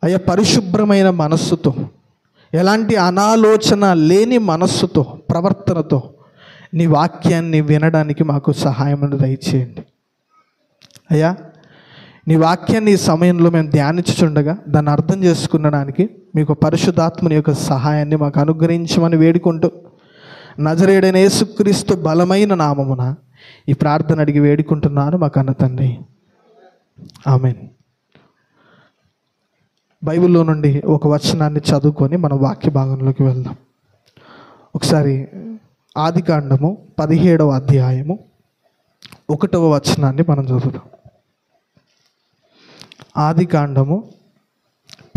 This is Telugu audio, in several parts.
అయ్యా పరిశుభ్రమైన మనస్సుతో, ఎలాంటి అనాలోచన లేని మనస్సుతో, ప్రవర్తనతో నీ వాక్యాన్ని వినడానికి మాకు సహాయం దయచేయండి. అయ్యా నీ వాక్యాన్ని ఈ సమయంలో మేము ధ్యానించుచుండగా దాన్ని అర్థం చేసుకునడానికి మీకు పరిశుద్ధాత్మని యొక్క సహాయాన్ని మాకు అనుగ్రహించమని వేడుకుంటూ నజరేయుడైన యేసుక్రీస్తు బలమైన నామమున ఈ ప్రార్థన అడిగి వేడుకుంటున్నాను మా కన్న తండ్రి, ఆమేన్. బైబిల్లో నుండి ఒక వచనాన్ని చదువుకొని మన వాక్య భాగంలోకి వెళ్దాం. ఒకసారి ఆదికాండము 17వ అధ్యాయము 1వ వచనాన్ని మనం చదువుదాం. ఆదికాండము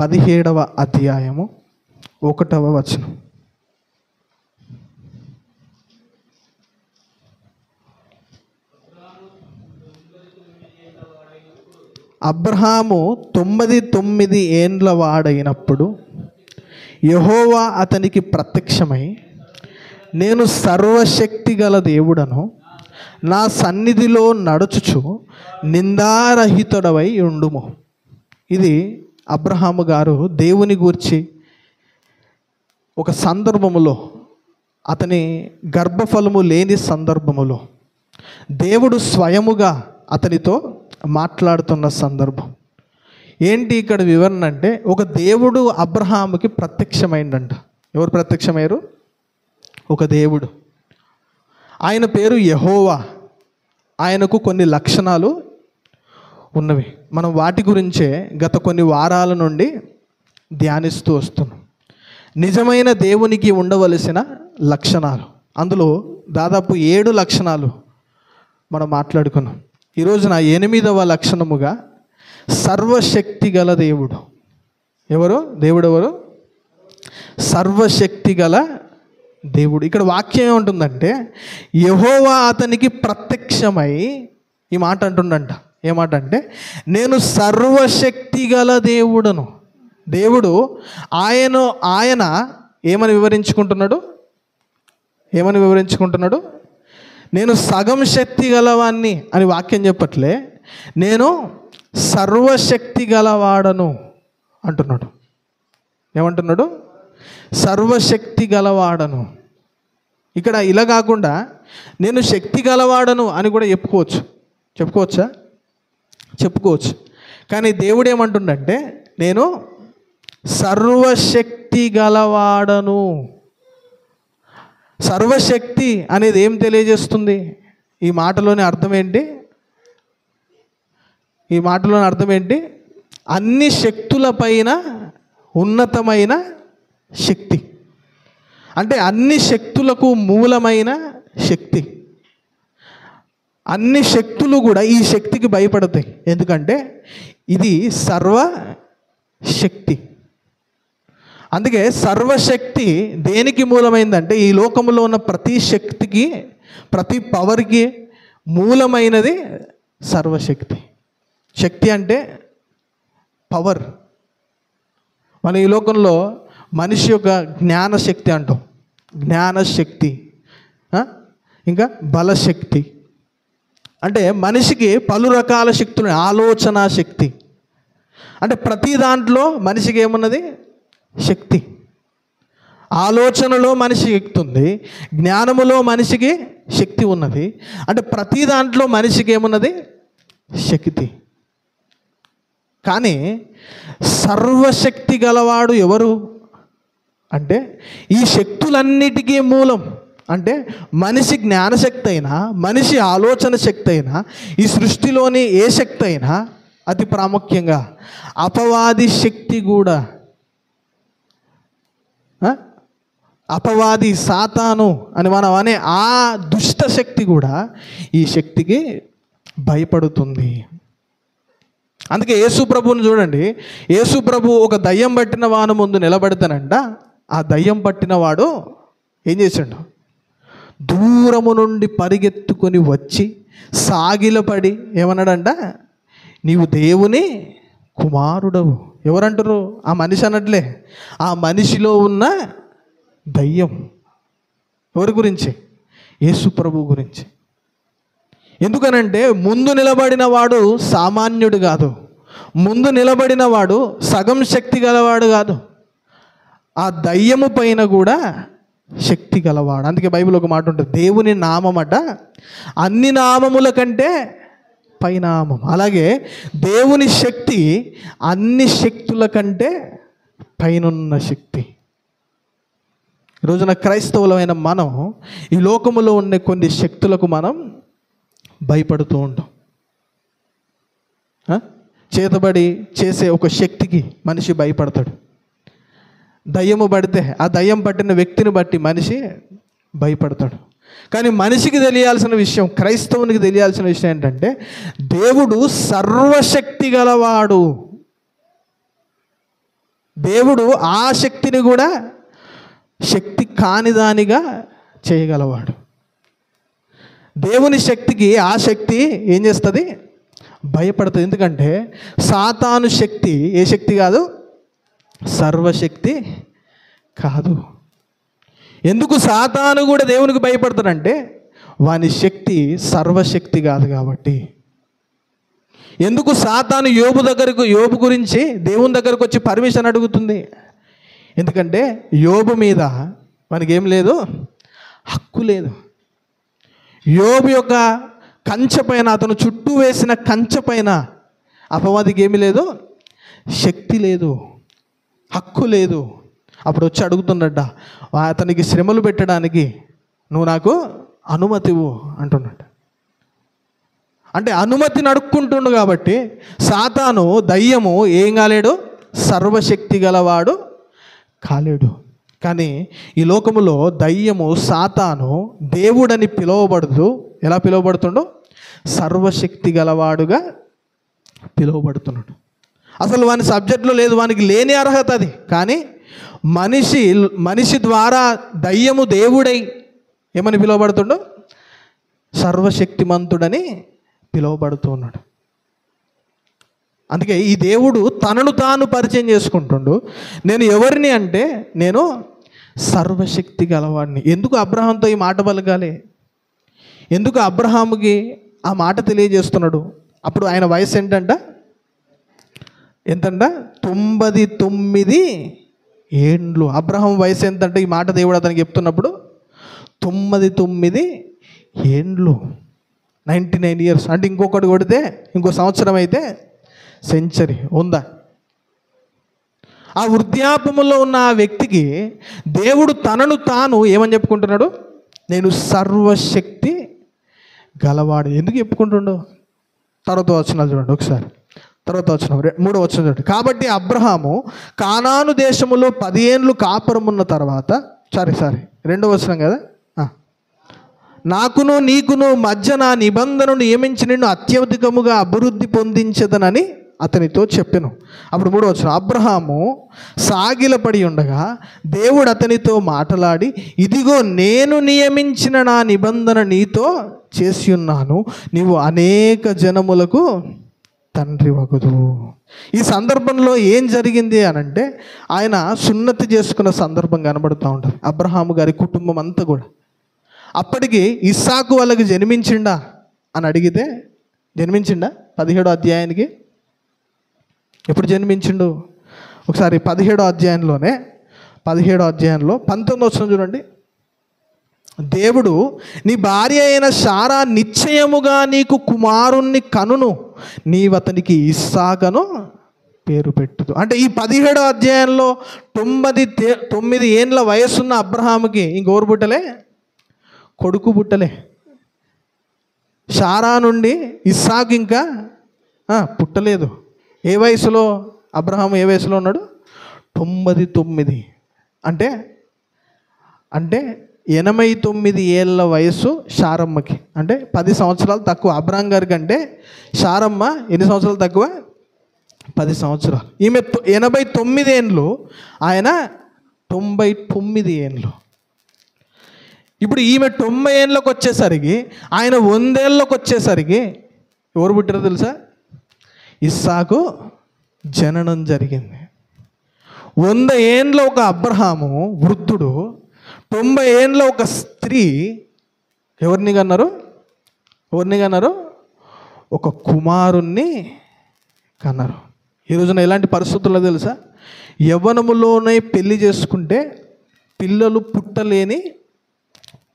17వ అధ్యాయము 1వ వచనం. అబ్రహాము 99 ఏండ్ల వాడైనప్పుడు యెహోవా అతనికి ప్రత్యక్షమై, నేను సర్వశక్తి గల దేవుడను, నా సన్నిధిలో నడుచుచు నిందారహితుడవై ఉండుము. ఇది అబ్రహాము గారు దేవుని గూర్చి ఒక సందర్భములో, అతని గర్భఫలము లేని సందర్భములో దేవుడు స్వయముగా అతనితో మాట్లాడుతున్న సందర్భం. ఏంటి ఇక్కడ వివరణ అంటే, ఒక దేవుడు అబ్రహాముకి ప్రత్యక్షమైందంట. ఎవరు ప్రత్యక్షమయ్యారు? ఒక దేవుడు. ఆయన పేరు యెహోవా. ఆయనకు కొన్ని లక్షణాలు ఉన్నవి. మనం వాటి గురించే గత కొన్ని వారాల నుండి ధ్యానిస్తూ వస్తున్నాం. నిజమైన దేవునికి ఉండవలసిన లక్షణాలు, అందులో దాదాపు 7 లక్షణాలు మనం మాట్లాడుకున్నాం. ఈరోజున 8వ లక్షణముగా సర్వశక్తి గల దేవుడు. ఎవరు? దేవుడు ఎవరు? సర్వశక్తి గల దేవుడు. ఇక్కడ వాక్యం ఏమంటుందంటే, యెహోవా అతనికి ప్రత్యక్షమై ఈ మాట అంటుండంట. ఏ మాట అంటే, నేను సర్వశక్తి గల దేవుడను. దేవుడు ఆయన ఏమని వివరించుకుంటున్నాడు? నేను సగం శక్తి గలవాన్ని అని వాక్యం చెప్పట్లే, నేను సర్వశక్తి గలవాడను అంటున్నాడు. ఏమంటున్నాడు? సర్వశక్తి గలవాడను. ఇక్కడ ఇలా కాకుండా నేను శక్తి గలవాడను అని కూడా చెప్పుకోవచ్చా? చెప్పుకోవచ్చు. కానీ దేవుడు ఏమంటుండంటే, నేను సర్వశక్తి గలవాడను. సర్వశక్తి అనేది ఏం తెలియజేస్తుంది? ఈ మాటలోని అర్థం ఏంటి? అన్ని శక్తులపైన ఉన్నతమైన శక్తి. అంటే అన్ని శక్తులకు మూలమైన శక్తి. అన్ని శక్తులు కూడా ఈ శక్తికి భయపడతాయి. ఎందుకంటే ఇది సర్వశక్తి. అందుకే సర్వశక్తి దేనికి మూలమైందంటే, ఈ లోకంలో ఉన్న ప్రతి శక్తికి, ప్రతి పవర్కి మూలమైనది సర్వశక్తి. శక్తి అంటే పవర్. మన ఈ లోకంలో మనిషి యొక్క జ్ఞానశక్తి అంటాం. జ్ఞానశక్తి, ఇంకా బలశక్తి. అంటే మనిషికి పలు రకాల శక్తులు. ఆలోచన శక్తి అంటే ప్రతి దాంట్లో మనిషికి ఏమున్నది? శక్తి. ఆలోచనలో మనిషి శక్తి ఉంది, జ్ఞానములో మనిషికి శక్తి ఉన్నది. అంటే ప్రతి దాంట్లో మనిషికి ఏమున్నది? శక్తి. కానీ సర్వశక్తి గలవాడు ఎవరు అంటే, ఈ శక్తులన్నిటికీ మూలం అంటే మనిషి జ్ఞానశక్తి అయినా, మనిషి ఆలోచన శక్తి అయినా, ఈ సృష్టిలోని ఏ శక్తి అయినా, అతి ప్రాముఖ్యంగా అపవాది శక్తి కూడా, అపవాది సాతాను అని మనం అనే ఆ దుష్ట శక్తి కూడా ఈ శక్తికి భయపడుతుంది. అందుకే యేసు ప్రభువుని చూడండి. యేసు ప్రభు ఒక దయ్యం పట్టిన వాని ముందు నిలబడితేనంట, ఆ దయ్యం పట్టిన వాడు ఏం చేశాడు? దూరము నుండి పరిగెత్తుకొని వచ్చి సాగిలపడి ఏమన్నాడంట? నీవు దేవుని కుమారుడవు. ఎవరంటారు? ఆ మనిషి అనట్లే, ఆ మనిషిలో ఉన్న దయ్యం. ఎవరి గురించి? యేసు ప్రభు గురించి. ఎందుకనంటే ముందు నిలబడిన వాడు సామాన్యుడు కాదు, ముందు నిలబడిన వాడు సగం శక్తి గలవాడు కాదు, ఆ దయ్యము పైన కూడా శక్తి గలవాడు. అందుకే బైబిల్ ఒక మాట ఉంటుంది, దేవుని నామమట అన్ని నామముల కంటే పైనామం. అలాగే దేవుని శక్తి అన్ని శక్తుల కంటే పైనున్న శక్తి. ఈరోజున క్రైస్తవులమైన మనం ఈ లోకములో ఉండే కొన్ని శక్తులకు మనం భయపడుతూ ఉంటాం. చేతబడి చేసే ఒక శక్తికి మనిషి భయపడతాడు. దయ్యము పడితే ఆ దయ్యం పట్టిన వ్యక్తిని బట్టి మనిషి భయపడతాడు. కానీ మనిషికి తెలియాల్సిన విషయం, క్రైస్తవునికి తెలియాల్సిన విషయం ఏంటంటే దేవుడు సర్వశక్తి గలవాడు. దేవుడు ఆ శక్తిని కూడా శక్తి కానిదానిగా చేయగలవాడు. దేవుని శక్తికి ఆ శక్తి ఏం చేస్తుంది? భయపడుతుంది. ఎందుకంటే సాతాను శక్తి ఏ శక్తి కాదు, సర్వశక్తి కాదు. ఎందుకు సాతాను కూడా దేవునికి భయపడతాడంటే వాని శక్తి సర్వశక్తి కాదు కాబట్టి. ఎందుకు సాతాను యోబు గురించి దేవుని దగ్గరకు వచ్చి పర్మిషన్ అడుగుతుంది? ఎందుకంటే యోబు మీద మనకి ఏం లేదు, హక్కు లేదు. యోబు యొక్క కంచె పైన, అతను చుట్టూ వేసిన కంచె పైన అపవాదికి ఏమీ లేదు, శక్తి లేదు, హక్కు లేదు. అప్పుడు వచ్చి అడుగుతున్నట్ట, అతనికి శ్రమలు పెట్టడానికి నువ్వు నాకు అనుమతి ఇవ్వు అంటున్నట్ట. అంటే అనుమతిని అడుక్కుంటుండు కాబట్టి సాతాను దయ్యము ఏం కాలేడు, సర్వశక్తి గలవాడు కాలేడు. కానీ ఈ లోకములో దయ్యము సాతాను దేవుడని పిలువబడుతూ ఎలా పిలువబడుతుండో సర్వశక్తి గలవాడుగా పిలువబడుతున్నాడు. అసలు వాని సబ్జెక్టులో లేదు, వానికి లేని అర్హత అది. కానీ మనిషి ద్వారా దయ్యము దేవుడై ఏమని పిలువబడుతుండో సర్వశక్తిమంతుడని పిలువబడుతున్నాడు. అందుకే ఈ దేవుడు తనను తాను పరిచయం చేసుకుంటుండు. నేను ఎవరిని అంటే నేను సర్వశక్తి గలవాడిని. ఎందుకు అబ్రహాంతో ఈ మాట పలకాలి? ఎందుకు అబ్రహాముకి ఆ మాట తెలియజేస్తున్నాడు? అప్పుడు ఆయన వయసు ఎంతంట 99 ఏండ్లు. అబ్రహాం వయసు ఎంతంటే ఈ మాట దేవుడు అతనికి చెప్తున్నప్పుడు 99 ఏండ్లు, 99 years. అంటే ఇంకొకటి కొడితే ఇంకో సంవత్సరం అయితే సెంచరీ ఉందా? ఆ వృద్ధాపములో ఉన్న ఆ వ్యక్తికి దేవుడు తనను తాను ఏమని చెప్పుకుంటున్నాడు? నేను సర్వశక్తి గలవాడు. ఎందుకు చెప్పుకుంటుండో తర్వాత వచనాలు చూడండి ఒకసారి. తర్వాత వచనం 3వ వచనం చూడండి. కాబట్టి అబ్రహాము కానాను దేశములో 10 ఏండ్లు కాపురం ఉన్న తర్వాత, సారీ 2వ వచనం కదా, నాకును నీకును మధ్య నా నిబంధనను నియమించి నిన్ను అత్యధికముగా అభివృద్ధి పొందించదనని అతనితో చెప్పెను. అప్పుడు 3వ వచనం. అబ్రహాము సాగిలపడి ఉండగా దేవుడు అతనితో మాట్లాడి, ఇదిగో నేను నియమించిన నా నిబంధన నీతో చేసి ఉన్నాను, నీవు అనేక జనములకు తండ్రి వగుదు. ఈ సందర్భంలో ఏం జరిగింది అనంటే ఆయన సున్నతి చేసుకున్న సందర్భం కనబడుతూ ఉంటుంది. అబ్రహాము గారి కుటుంబం అంతా కూడా అప్పటికి ఇస్సాకు వాళ్ళకి జన్మించిండా అని అడిగితే, జన్మించిండా 17వ అధ్యాయానికి? ఎప్పుడు జన్మించిండు? ఒకసారి 17వ అధ్యాయంలో 19వ వచనం చూడండి. దేవుడు నీ భార్య అయిన శారా నిశ్చయముగా నీకు కుమారుణ్ణి కనును, నీవతనికి ఇస్సాకను పేరు పెట్టుదు. అంటే ఈ 17వ అధ్యాయంలో 9 ఏండ్ల వయసున్న అబ్రహాముకి ఇంకోరు పుట్టలే, కొడుకు పుట్టలే. శారా నుండి ఇస్సాకు ఇంకా పుట్టలేదు. ఏ వయసులో అబ్రహాము ఏ వయసులో ఉన్నాడు? 99. అంటే 89 ఏళ్ళ వయసు శారమ్మకి. అంటే 10 సంవత్సరాలు తక్కువ అబ్రహాం గారి కంటే. శారమ్మ ఎన్ని సంవత్సరాలు తక్కువ? 10 సంవత్సరాలు. ఈమె 89 ఏండ్లు, ఆయన 99 ఏండ్లు. ఇప్పుడు ఈమె 90 ఏండ్లకు వచ్చేసరికి, ఆయన 100 ఏళ్ళకి వచ్చేసరికి ఎవరు పుట్టారో తెలుసా? ఇస్సాకు జననం జరిగింది. 100 ఏండ్ల ఒక అబ్రహాము వృద్ధుడు, 90 ఏండ్ల ఒక స్త్రీ ఎవరిని కన్నారు? ఒక కుమారుణ్ణి కన్నారు. ఈ రోజున ఎలాంటి పరిస్థితుల్లో తెలుసా? యవ్వనములోనే పెళ్లి చేసుకుంటే పిల్లలు పుట్టలేని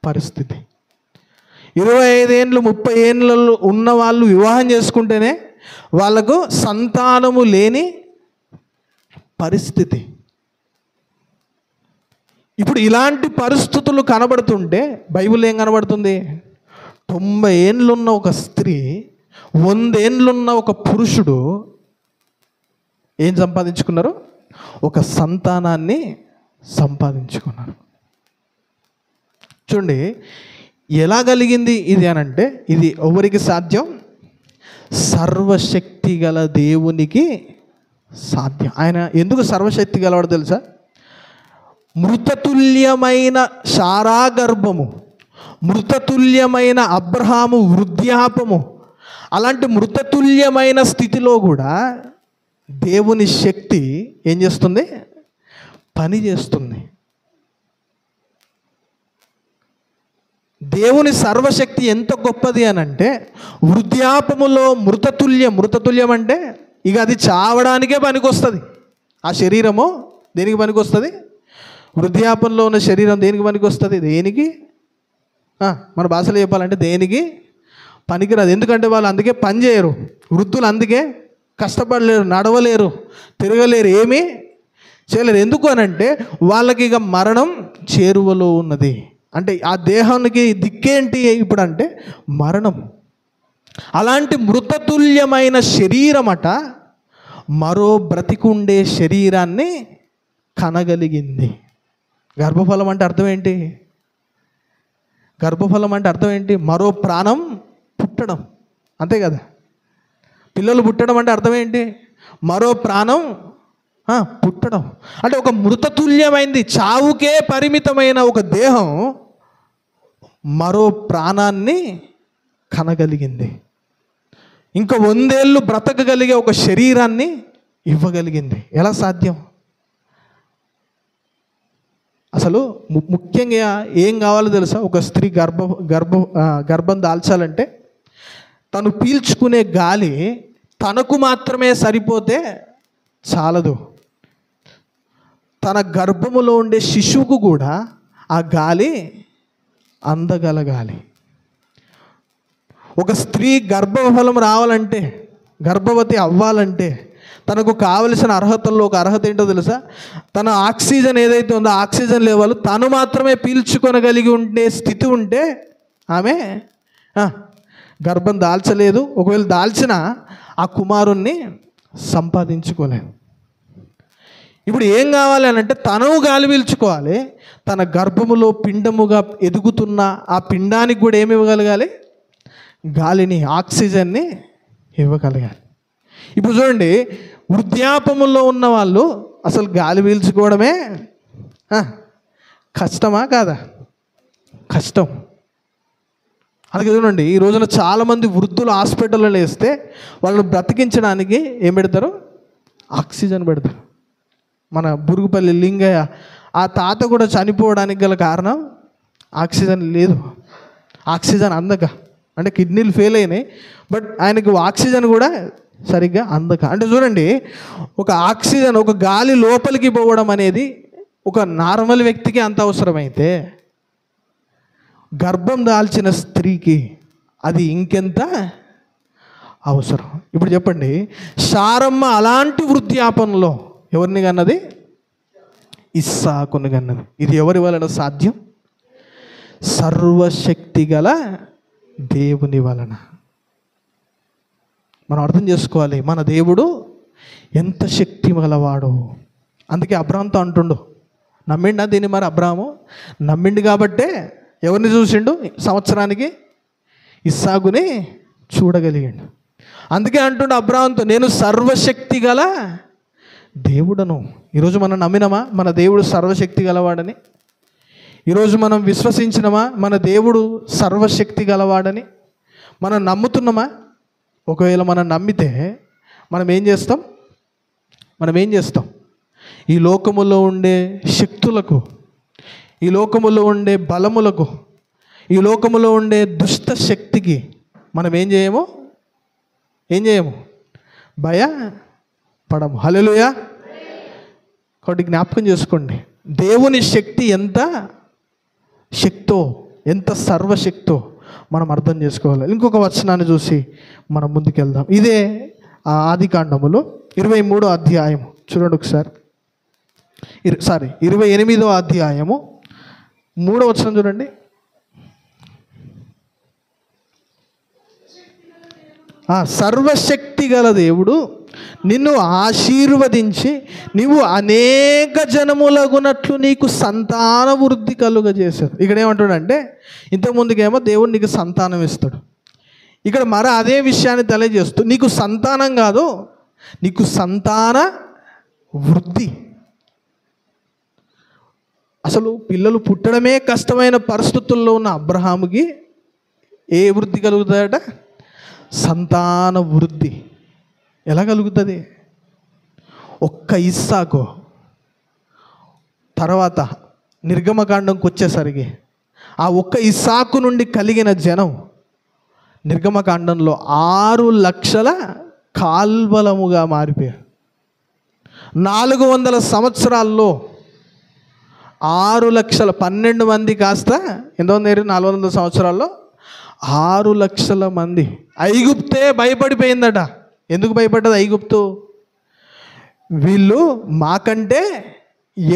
పరిస్థితి. 25 ఏళ్ళు 30 ఏళ్ళు ఉన్న వాళ్ళు వివాహం చేసుకుంటేనే వాళ్ళకు సంతానము లేని పరిస్థితి. ఇప్పుడు ఇలాంటి పరిస్థితులు కనబడుతుంటే బైబిల్ ఏం కనబడుతుంది? 90 ఏళ్ళున్న ఒక స్త్రీ, 100 ఏళ్ళున్న ఒక పురుషుడు ఏం సంపాదించుకున్నారు? ఒక సంతానాన్ని సంపాదించుకున్నారు. చూడండి ఎలా కలిగింది ఇది అనంటే, ఇది ఎవరికి సాధ్యం? సర్వశక్తి గల దేవునికి సాధ్యం. ఆయన ఎందుకు సర్వశక్తి గలవాడు తెలుసా? మృతతుల్యమైన శారా గర్భము, మృతతుల్యమైన అబ్రహాము వృద్ధాపము, అలాంటి మృతతుల్యమైన స్థితిలో కూడా దేవుని శక్తి ఏం చేస్తుంది? పని చేస్తుంది. దేవుని సర్వశక్తి ఎంత గొప్పది అని అంటే, వృద్ధాపములో మృతతుల్యం అంటే ఇక అది చావడానికే పనికొస్తుంది. ఆ శరీరము దేనికి పనికొస్తుంది? వృద్ధాపంలో ఉన్న శరీరం దేనికి పనికొస్తుంది? దేనికి, మన భాషలో చెప్పాలంటే దేనికి పనికిరాదు. ఎందుకంటే వాళ్ళు అందుకే పని చేయరు. వృద్ధులు అందుకే కష్టపడలేరు, నడవలేరు, తిరగలేరు, ఏమీ చేయలేరు. ఎందుకు అనంటే వాళ్ళకి ఇక మరణం చేరువలో ఉన్నది. అంటే ఆ దేహానికి దిక్కేంటి ఇప్పుడు అంటే మరణం. అలాంటి మృతతుల్యమైన శరీరమట మరో బ్రతికుండే శరీరాన్ని కనగలిగింది. గర్భఫలం అంటే అర్థం ఏంటి? గర్భఫలం అంటే అర్థం ఏంటి? మరో ప్రాణం పుట్టడం, అంతే కదా. పిల్లలు పుట్టడం అంటే అర్థం ఏంటి? మరో ప్రాణం పుట్టడం. అంటే ఒక మృతతుల్యమైంది, చావుకే పరిమితమైన ఒక దేహం మరో ప్రాణాన్ని కనగలిగింది. ఇంకా 100 ఏళ్ళు బ్రతకగలిగే ఒక శరీరాన్ని ఇవ్వగలిగింది. ఎలా సాధ్యం? అసలు ముఖ్యంగా ఏం కావాలో తెలుసా? ఒక స్త్రీ గర్భం దాల్చాలంటే తను పీల్చుకునే గాలి తనకు మాత్రమే సరిపోతే చాలదు. తన గర్భములో ఉండే శిశువుకు కూడా ఆ గాలి అందగలగాలి. ఒక స్త్రీ గర్భఫలం రావాలంటే, గర్భవతి అవ్వాలంటే తనకు కావలసిన అర్హతల్లో ఒక అర్హత ఏంటో తెలుసా? తన ఆక్సిజన్ ఏదైతే ఉందో ఆక్సిజన్ లెవెల్ తను మాత్రమే పీల్చుకొనగలిగి ఉండే స్థితి ఉంటే ఆమె గర్భం దాల్చలేదు. ఒకవేళ దాల్చినా ఆ కుమారుణ్ణి సంపాదించుకోలేదు. ఇప్పుడు ఏం కావాలి అని అంటే తను గాలి పీల్చుకోవాలి. తన గర్భములో పిండముగా ఎదుగుతున్న ఆ పిండానికి కూడా ఏమి ఇవ్వగలగాలి? గాలిని, ఆక్సిజన్ని ఇవ్వగలగాలి. ఇప్పుడు చూడండి, వృద్ధాపములో ఉన్న వాళ్ళు అసలు గాలి పీల్చుకోవడమే కష్టమా కాదా? కష్టం. అందుకే చూడండి, ఈ రోజున చాలామంది వృద్ధులు హాస్పిటల్లో వేస్తే వాళ్ళని బ్రతికించడానికి ఏం పెడతారు? ఆక్సిజన్ పెడతారు. మన బురుగుపల్లి లింగయ్య ఆ తాత కూడా చనిపోవడానికి గల కారణం ఆక్సిజన్ లేదు. ఆక్సిజన్ అందక, అంటే కిడ్నీలు ఫెయిల్ అయినాయి, బట్ ఆయనకు ఆక్సిజన్ కూడా సరిగ్గా అందక. అంటే చూడండి, ఒక ఆక్సిజన్, ఒక గాలి లోపలికి పోవడం అనేది ఒక నార్మల్ వ్యక్తికి అంత అవసరమైతే గర్భం దాల్చిన స్త్రీకి అది ఇంకెంత అవసరం. ఇప్పుడు చెప్పండి, శారమ్మ అలాంటి వృద్ధాపనలో ఎవరిని కన్నది? ఇస్సాకుని కన్నది. ఇది ఎవరి వలన సాధ్యం? సర్వశక్తి గల దేవుని వలన. మనం అర్థం చేసుకోవాలి, మన దేవుడు ఎంత శక్తి గలవాడు. అందుకే అబ్రాహాంతో అంటుండు, నమ్మిండా దీన్ని? మరి అబ్రాహాము నమ్మిండు కాబట్టే ఎవరిని చూసిండు? సంవత్సరానికి ఇస్సాకుని చూడగలిగాడు. అందుకే అంటుండు అబ్రాహాంతో, నేను సర్వశక్తి గల దేవుడను. ఈరోజు మనం నమ్మినమా మన దేవుడు సర్వశక్తి గలవాడని? ఈరోజు మనం విశ్వసించినమా మన దేవుడు సర్వశక్తి గలవాడని? మనం నమ్ముతున్నామా? ఒకవేళ మనం నమ్మితే మనం ఏం చేస్తాం? ఈ లోకములో ఉండే శక్తులకు, ఈ లోకములో ఉండే బలములకు, ఈ లోకములో ఉండే దుష్ట శక్తికి మనం ఏం చేయము? భయపడము. చెప్పడం. హల్లెలూయా. కాబట్టి జ్ఞాపకం చేసుకోండి, దేవుని శక్తి ఎంత శక్తో, ఎంత సర్వశక్తో మనం అర్థం చేసుకోవాలి. ఇంకొక వచనాన్ని చూసి మనం ముందుకెళ్దాం. ఇదే ఆదికాండములో 23వ అధ్యాయము చూడండి ఒకసారి. 28వ అధ్యాయము 3వ వచనం చూడండి. సర్వశక్తి గల దేవుడు నిన్ను ఆశీర్వదించి నీవు అనేక జనములగునట్లు నీకు సంతాన వృద్ధి కలుగజేశాడు. ఇక్కడ ఏమంటాడంటే, ఇంతకుముందుకేమో దేవుడు నీకు సంతానం ఇస్తాడు, ఇక్కడ మరి అదే విషయాన్ని తెలియజేస్తూ నీకు సంతానం కాదు, నీకు సంతాన వృద్ధి. అసలు పిల్లలు పుట్టడమే కష్టమైన పరిస్థితుల్లో ఉన్న అబ్రహాముకి ఏ వృద్ధి కలుగుతాయట? సంతాన వృద్ధి. ఎలా కలుగుతుంది? ఒక్క ఇస్సాకు. తర్వాత నిర్గమకాండంకి వచ్చేసరికి ఆ ఒక్క ఇస్సాకు నుండి కలిగిన జనం నిర్గమకాండంలో 6 లక్షల కాల్వలముగా మారిపోయారు. 400 సంవత్సరాల్లో 6 లక్షల 12 మంది కాస్త ఎంతమంది? 400 సంవత్సరాల్లో 6 లక్షల మంది. ఐగుప్తే భయపడిపోయిందట. ఎందుకు భయపడ్డది ఐగుప్తు? వీళ్ళు మాకంటే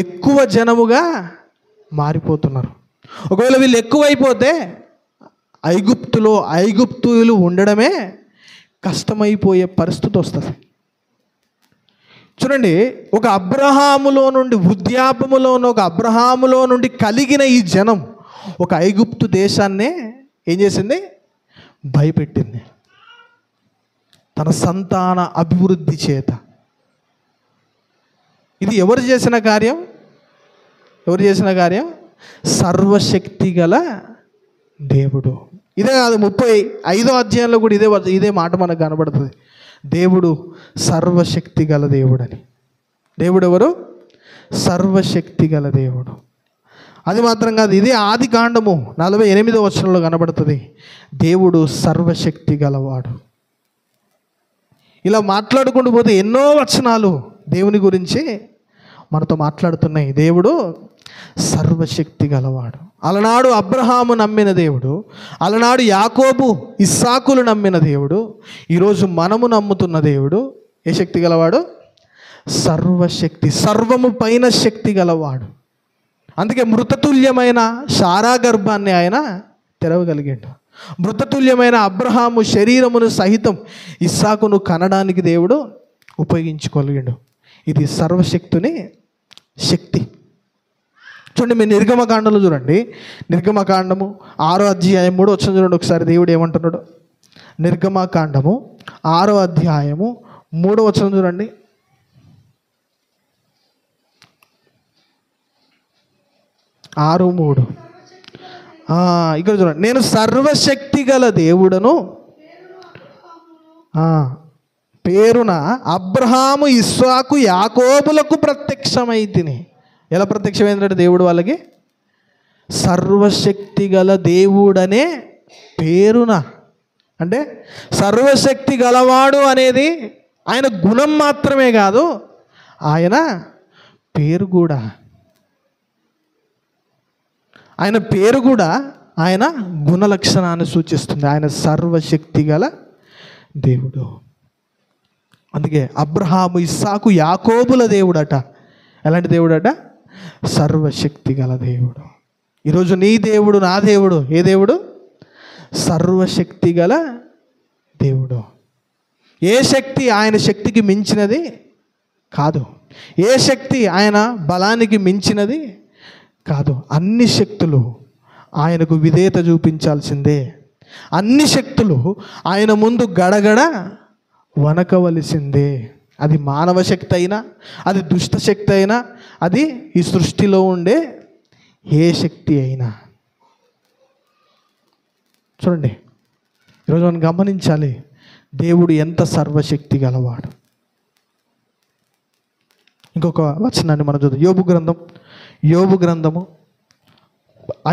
ఎక్కువ జనముగా మారిపోతున్నారు. ఒకవేళ వీళ్ళు ఎక్కువైపోతే ఐగుప్తులు ఉండడమే కష్టమైపోయే పరిస్థితి వస్తుంది. చూడండి, ఒక అబ్రహాములో నుండి, వృద్ధాపములో ఉన్న ఒక అబ్రహాములో నుండి కలిగిన ఈ జనం ఒక ఐగుప్తు దేశాన్నే ఏం చేసింది? భయపెట్టింది తన సంతాన అభివృద్ధి చేత. ఇది ఎవరు చేసిన కార్యం? సర్వశక్తి గల దేవుడు. ఇదే కాదు, 35వ అధ్యాయంలో కూడా ఇదే మాట మనకు కనబడుతుంది. దేవుడు సర్వశక్తి గల దేవుడని. దేవుడు ఎవరు? సర్వశక్తి గల దేవుడు. అది మాత్రం కాదు, ఇదే ఆదికాండము 48వ వచనంలో కనబడుతుంది, దేవుడు సర్వశక్తి గలవాడు. ఇలా మాట్లాడుకుంటూ పోతే ఎన్నో వచనాలు దేవుని గురించి మనతో మాట్లాడుతున్నాయి. దేవుడు సర్వశక్తి గలవాడు. అలనాడు అబ్రహాము నమ్మిన దేవుడు, అలనాడు యాకోబు ఇస్సాకులు నమ్మిన దేవుడు, ఈరోజు మనము నమ్ముతున్న దేవుడు ఏ శక్తి గలవాడు? సర్వశక్తి, సర్వము పైన శక్తి గలవాడు. అందుకే మృతతుల్యమైన శారా గర్భాన్ని ఆయన తెరవగలిగాడు. మృతతుల్యమైన అబ్రహాము శరీరమును సహితం ఇస్సాకును కనడానికి దేవుడు ఉపయోగించుకోగలిగాడు. ఇది సర్వశక్తుని శక్తి. చూడండి, మీరు నిర్గమకాండంలో చూడండి, నిర్గమకాండము 6వ అధ్యాయం 3వ వచనం చూడండి ఒకసారి. దేవుడు ఏమంటున్నాడు? నిర్గమకాండము 6వ అధ్యాయము 3వ వచనం చూడండి. ఇక్కడ చూడండి, నేను సర్వశక్తి గల దేవుడను పేరున అబ్రహాము ఇస్సాకు యాకోబులకు ప్రత్యక్షమైతిని. ఎలా ప్రత్యక్షమైందంటే దేవుడు వాళ్ళకి సర్వశక్తి గల దేవుడనే పేరున. అంటే సర్వశక్తి గలవాడు అనేది ఆయన గుణం మాత్రమే కాదు, ఆయన పేరు కూడా. ఆయన పేరు కూడా ఆయన గుణ లక్షణాన్ని సూచిస్తుంది. ఆయన సర్వశక్తి గల దేవుడు. అందుకే అబ్రహాము ఇస్సాకు యాకోబుల దేవుడట. ఎలాంటి దేవుడట? సర్వశక్తి గల దేవుడు. ఈరోజు నీ దేవుడు, నా దేవుడు ఏ దేవుడు? సర్వశక్తి గల దేవుడు. ఏ శక్తి ఆయన శక్తికి మించినది కాదు. ఏ శక్తి ఆయన బలానికి మించినది కాదు. అన్ని శక్తులు ఆయనకు విధేయత చూపించాల్సిందే. అన్ని శక్తులు ఆయన ముందు గడగడ వనకవలసిందే. అది మానవ శక్తి అయినా, అది దుష్ట శక్తి అయినా, అది ఈ సృష్టిలో ఉండే ఏ శక్తి అయినా. చూడండి, ఈరోజు మనం గమనించాలి, దేవుడు ఎంత సర్వశక్తి గలవాడు. ఇంకొక వచనాన్ని మనం చూద్దాం. యోబు గ్రంథము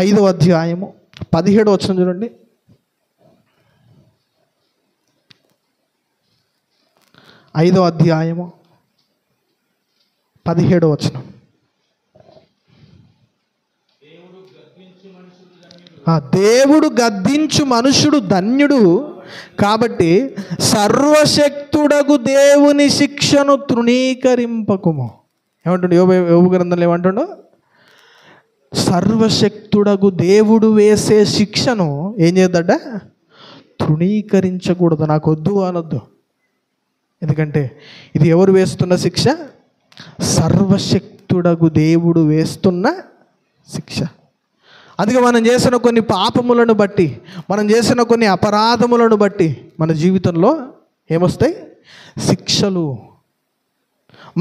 5వ అధ్యాయము 17వ వచనం చూడండి. 5వ అధ్యాయము 17వ వచనం. దేవుడు గద్దించు మనుషుడు ధన్యుడు, కాబట్టి సర్వశక్తుడగు దేవుని శిక్షను తృణీకరింపకుము. ఏమంటుండు యోబు గ్రంథంలో? ఏమంటుండో? సర్వశక్తుడగు దేవుడు వేసే శిక్షను ఏం చేయొద్దట? తృణీకరించకూడదు. నాకు వద్దు అనొద్దు. ఎందుకంటే ఇది ఎవరు వేస్తున్న శిక్ష? సర్వశక్తుడగు దేవుడు వేస్తున్న శిక్ష. అందుకే మనం చేసిన కొన్ని పాపములను బట్టి, మనం చేసిన కొన్ని అపరాధములను బట్టి మన జీవితంలో ఏమొస్తాయి? శిక్షలు.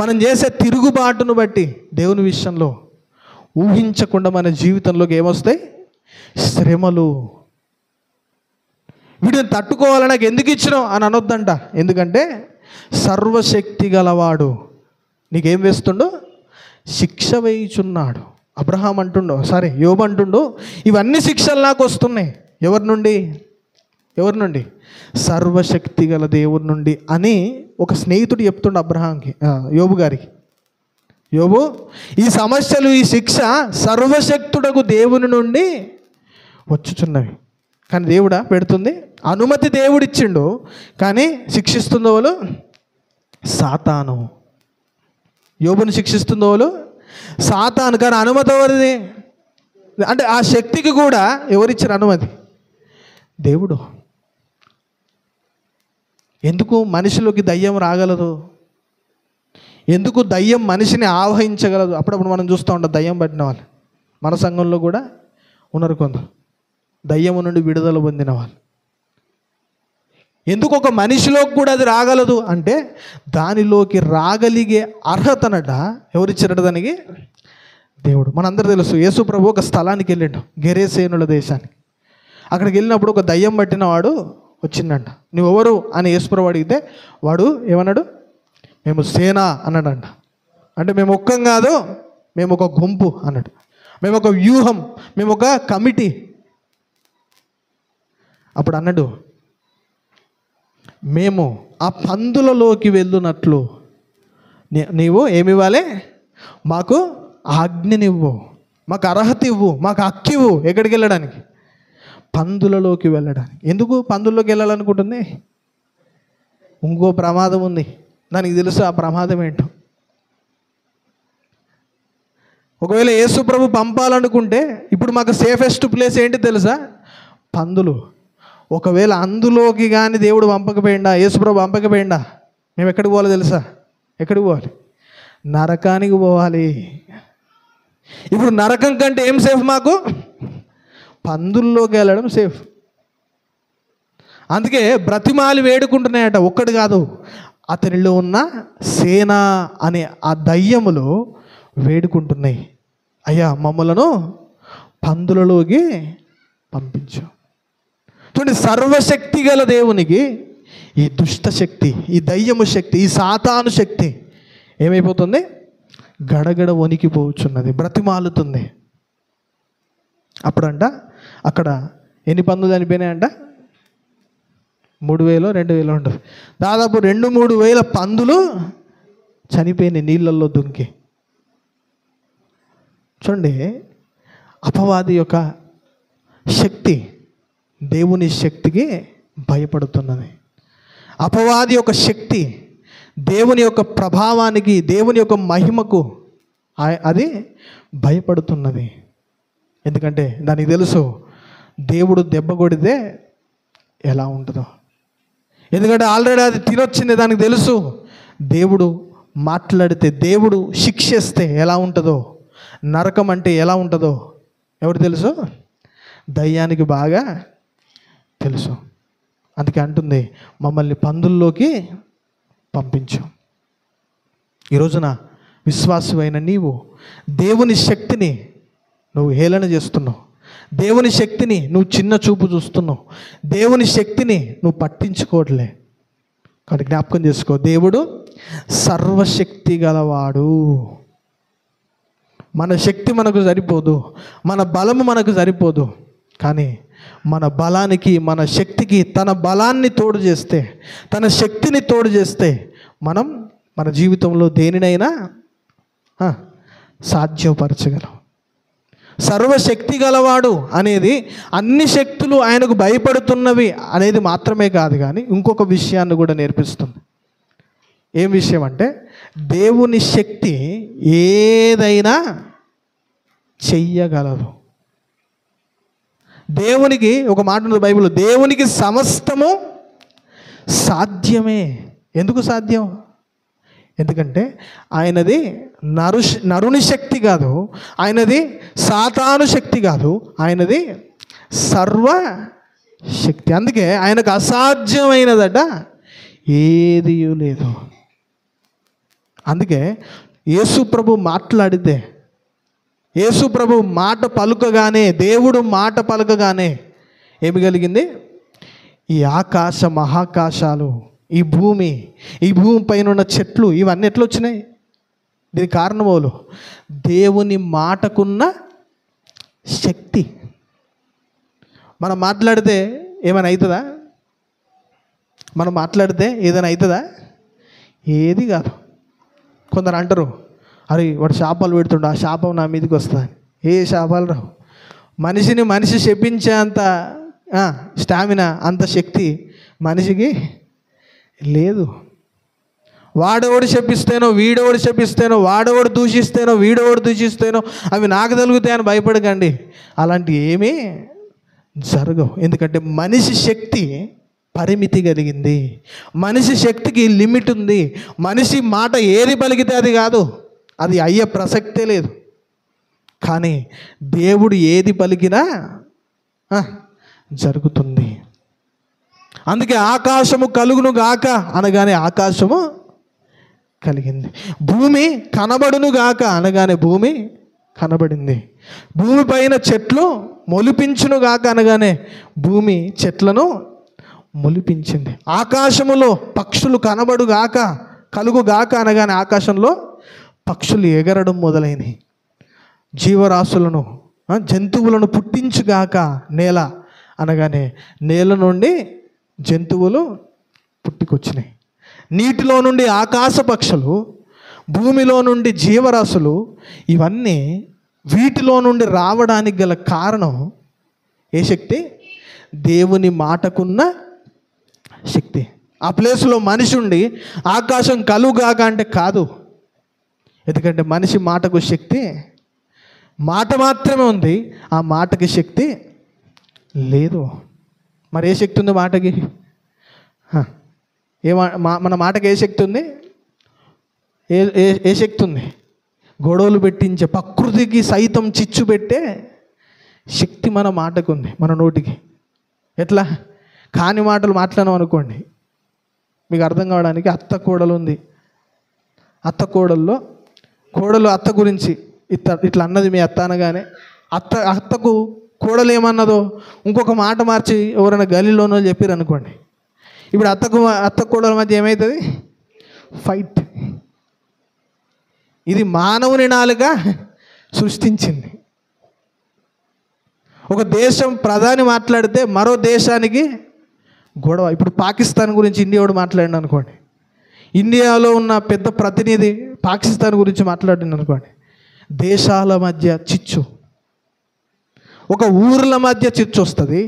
మనం చేసే తిరుగుబాటును బట్టి దేవుని విషయంలో ఊహించకుండా మన జీవితంలోకి ఏమొస్తాయి? శ్రమలు. వీటిని తట్టుకోవాలని నాకు ఎందుకు ఇచ్చినావు అని అనొద్దంట. ఎందుకంటే సర్వశక్తి గలవాడు నీకేం వేస్తుండో? శిక్ష వేయుచున్నాడు. అబ్రహాం అంటుండో, యోబు అంటుండో, ఇవన్నీ శిక్షలు నాకు వస్తున్నాయి. ఎవరి నుండి? సర్వశక్తి గల దేవుడి నుండి అని ఒక స్నేహితుడు చెప్తుండు అబ్రహాంకి, యోబు గారికి. యోబు, ఈ సమస్యలు, ఈ శిక్ష సర్వశక్తుడకు దేవుని నుండి వచ్చుచున్నవి. కానీ దేవుడా పెడుతుంది? అనుమతి దేవుడిచ్చిండు, కానీ శిక్షిస్తుందో వాళ్ళు? సాతాను. యోబుని శిక్షిస్తుందో వాళ్ళు? సాతాను. కానీ అనుమతి ఎవరిది? అంటే ఆ శక్తికి కూడా ఎవరిచ్చారు అనుమతి? దేవుడు. ఎందుకు మనిషిలోకి దయ్యం రాగలదు? ఎందుకు దయ్యం మనిషిని ఆవహించగలదు? అప్పుడప్పుడు మనం చూస్తూ ఉంటాం దయ్యం పట్టిన వాళ్ళు. మన సంఘంలో కూడా ఉన్నారు కొందరు దయ్యము నుండి విడుదల పొందిన వాళ్ళు. ఎందుకు ఒక మనిషిలోకి కూడా అది రాగలదు అంటే దానిలోకి రాగలిగే అర్హతనట ఎవరిచ్చారట దానికి? దేవుడు. మనందరూ తెలుసు, యేసు ప్రభు ఒక స్థలానికి వెళ్ళాడు, గెరేసేనుల దేశానికి. అక్కడికి వెళ్ళినప్పుడు ఒక దయ్యం పట్టిన వాడు వచ్చిందంట. నువ్వెవరు అని యేసు ప్రభు అడిగితే వాడు ఏమన్నాడు? మేము సేన అన్నాడంట. అంటే మేము ఒక్కం కాదు, మేము ఒక గుంపు అన్నాడు. మేము ఒక వ్యూహం, మేము ఒక కమిటీ. అప్పుడు అన్నాడు, మేము ఆ పందులలోకి వెళ్ళునట్లు నీవు ఏమివ్వాలి? మాకు ఆజ్ఞనివ్వు, మాకు అర్హత ఇవ్వు, మాకు హక్కు ఇవ్వు. ఎక్కడికి వెళ్ళడానికి? పందులలోకి వెళ్ళడానికి. ఎందుకు పందుల్లోకి వెళ్ళాలనుకుంటుంది? ఇంకో ప్రమాదం ఉంది. దానికి తెలుసు ఆ ప్రమాదం ఏంటో. ఒకవేళ యేసు ప్రభు పంపాలనుకుంటే ఇప్పుడు మాకు సేఫెస్ట్ ప్లేస్ ఏంటి తెలుసా? పందులు. ఒకవేళ అందులోకి కానీ దేవుడు పంపకపోయిండా, యేసు ప్రభు పంపకపోయిండా, మేము ఎక్కడికి పోవాలి తెలుసా? ఎక్కడికి పోవాలి? నరకానికి పోవాలి. ఇప్పుడు నరకం కంటే ఏం సేఫ్ మాకు? పందుల్లోకి వెళ్ళడం సేఫ్. అందుకే బ్రతిమాలి వేడుకుంటున్నాయట. ఒక్కటి కాదు, అతనిలో ఉన్న సేన అనే ఆ దయ్యములు వేడుకుంటున్నాయి, అయ్యా మమ్మలను పందులలోకి పంపించు. చూడండి, సర్వశక్తి గల దేవునికి ఈ దుష్ట శక్తి, ఈ దయ్యము శక్తి, ఈ సాతాను శక్తి ఏమైపోతుంది? గడగడ వణికిపోవచ్చున్నది, బ్రతిమాలుతుంది. అప్పుడంట అక్కడ ఎన్ని పందులు చనిపోయినాయంట? 3000 2000 ఉంటుంది. దాదాపు 2-3 వేల పందులు చనిపోయినాయి నీళ్ళల్లో దుంకి. చూడండి, అపవాది యొక్క శక్తి దేవుని శక్తికి భయపడుతున్నది. అపవాది యొక్క శక్తి దేవుని యొక్క ప్రభావానికి, దేవుని యొక్క మహిమకు అది భయపడుతున్నది. ఎందుకంటే దానికి తెలుసు దేవుడు దెబ్బ కొడితే ఎలా ఉంటుందో. ఎందుకంటే ఆల్రెడీ అది తినొచ్చింది. దానికి తెలుసు దేవుడు మాట్లాడితే, దేవుడు శిక్షిస్తే ఎలా ఉంటుందో, నరకం అంటే ఎలా ఉంటుందో ఎవరు తెలుసు? దయ్యానికి బాగా తెలుసు. అందుకే అంటుంది, మమ్మల్ని పందుల్లోకి పంపించు. ఈ రోజున విశ్వాసమైన నీవు దేవుని శక్తిని నువ్వు హేళన చేస్తున్నావు, దేవుని శక్తిని నువ్వు చిన్న చూపు చూస్తున్నావు, దేవుని శక్తిని నువ్వు పట్టించుకోవట్లే. కాబట్టి జ్ఞాపకం చేసుకో, దేవుడు సర్వశక్తి గలవాడు. మన శక్తి మనకు సరిపోదు, మన బలము మనకు సరిపోదు. కానీ మన బలానికి, మన శక్తికి తన బలాన్ని తోడు చేస్తే, తన శక్తిని తోడు చేస్తే మనం మన జీవితంలో దేనినైనా సాధ్యపరచగలవు. సర్వశక్తి గలవాడు అనేది అన్ని శక్తులు ఆయనకు భయపడుతున్నవి అనేది మాత్రమే కాదు, కానీ ఇంకొక విషయాన్ని కూడా నేర్పిస్తుంది. ఏం విషయం అంటే, దేవుని శక్తి ఏదైనా చెయ్యగలదు. దేవునికి ఒక మాట ఉంది బైబిల్లో, దేవునికి సమస్తము సాధ్యమే. ఎందుకు సాధ్యం? ఎందుకంటే ఆయనది నరుని శక్తి కాదు, ఆయనది సాతాను శక్తి కాదు, ఆయనది సర్వశక్తి. అందుకే ఆయనకు అసాధ్యమైనదట ఏదీ లేదు. అందుకే యేసు ప్రభు మాట్లాడితే, యేసు ప్రభు మాట పలుకగానే, దేవుడు మాట పలుకగానే ఏమి కలిగింది? ఈ ఆకాశ మహాకాశాలు, ఈ భూమి పైన ఉన్న చెట్లు ఇవన్నీ ఎట్లా వచ్చినాయి? దీనికి కారణమోలు దేవుని మాటకున్న శక్తి. మనం మాట్లాడితే ఏమైనా అవుతుందా? మనం మాట్లాడితే ఏదైనా అవుతుందా? ఏది కాదు. కొందరు అంటారు, అరే వాడు శాపాలు పెడుతుండ, ఆ శాపం నా మీదకి వస్తుంది. ఏ శాపాలు రావు. మనిషి శపించేంత స్టామినా, అంత శక్తి మనిషికి లేదు. వాడోడు శపిస్తేనో, వీడోడు శపిస్తేనో, వాడోడు దూషిస్తేనో, వీడోడు దూషిస్తేనో అవి నాకు తగులుతాయని భయపడకండి. అలాంటివి ఏమీ జరగవు. ఎందుకంటే మనిషి శక్తి పరిమితి కలిగింది. మనిషి శక్తికి లిమిట్ ఉంది. మనిషి మాట ఏది పలికితే అది కాదు, అది అయ్యే ప్రసక్తే లేదు. కానీ దేవుడు ఏది పలికినా జరుగుతుంది. అందుకే ఆకాశము కలుగును గాక అనగానే ఆకాశము కలిగింది. భూమి కనబడును గాక అనగానే భూమి కనబడింది. భూమి పైన చెట్లు మొలిపించును గాక అనగానే భూమి చెట్లను మొలిపించింది. ఆకాశములో పక్షులు కనబడుగాక కలుగుగాక అనగానే ఆకాశంలో పక్షులు ఎగరడం మొదలైనవి. జీవరాశులను జంతువులను పుట్టించుగాక నేల అనగానే నేల నుండి జంతువులు పుట్టుకొచ్చినాయి. నీటిలో నుండి ఆకాశ పక్షులు, భూమిలో నుండి జీవరాశులు, ఇవన్నీ వీటిలో నుండి రావడానికి గల కారణం ఏ శక్తి? దేవుని మాటకున్న శక్తి. ఆ ప్లేస్లో మనిషి ఉండి ఆకాశం కలుగాక అంటే కాదు. ఎందుకంటే మనిషి మాటకు శక్తి, మాట మాత్రమే ఉంది, ఆ మాటకి శక్తి లేదు. మరి ఏ శక్తి ఉంది మాటకి? మన మాటకి ఏ శక్తి ఉంది? ఏ శక్తి ఉంది? గొడవలు పెట్టించే, ప్రకృతికి సైతం చిచ్చు పెట్టే శక్తి మన మాటకు ఉంది, మన నోటికి. ఎట్లా? కాని మాటలు మాట్లాడాం అనుకోండి, మీకు అర్థం కావడానికి అత్త కోడలు ఉంది. అత్త కోడల్లో కోడలు అత్త గురించి ఇట్లా అన్నది మీ అత్త అనగానే అత్తకు కోడలు ఏమన్నదో ఇంకొక మాట మార్చి ఎవరైనా గలీలోనో చెప్పారు అనుకోండి, ఇప్పుడు అత్త కోడల మధ్య ఏమవుతుంది? ఫైట్. ఇది మానవుని నాలుక సృష్టించింది. ఒక దేశం ప్రధాని మాట్లాడితే మరో దేశానికి గొడవ. ఇప్పుడు పాకిస్తాన్ గురించి ఇండియాడు మాట్లాడిన అనుకోండి, ఇండియాలో ఉన్న పెద్ద ప్రతినిధి పాకిస్తాన్ గురించి మాట్లాడిన అనుకోండి, దేశాల మధ్య చిచ్చు, ఒక ఊర్ల మధ్య చిచ్చు వస్తుంది,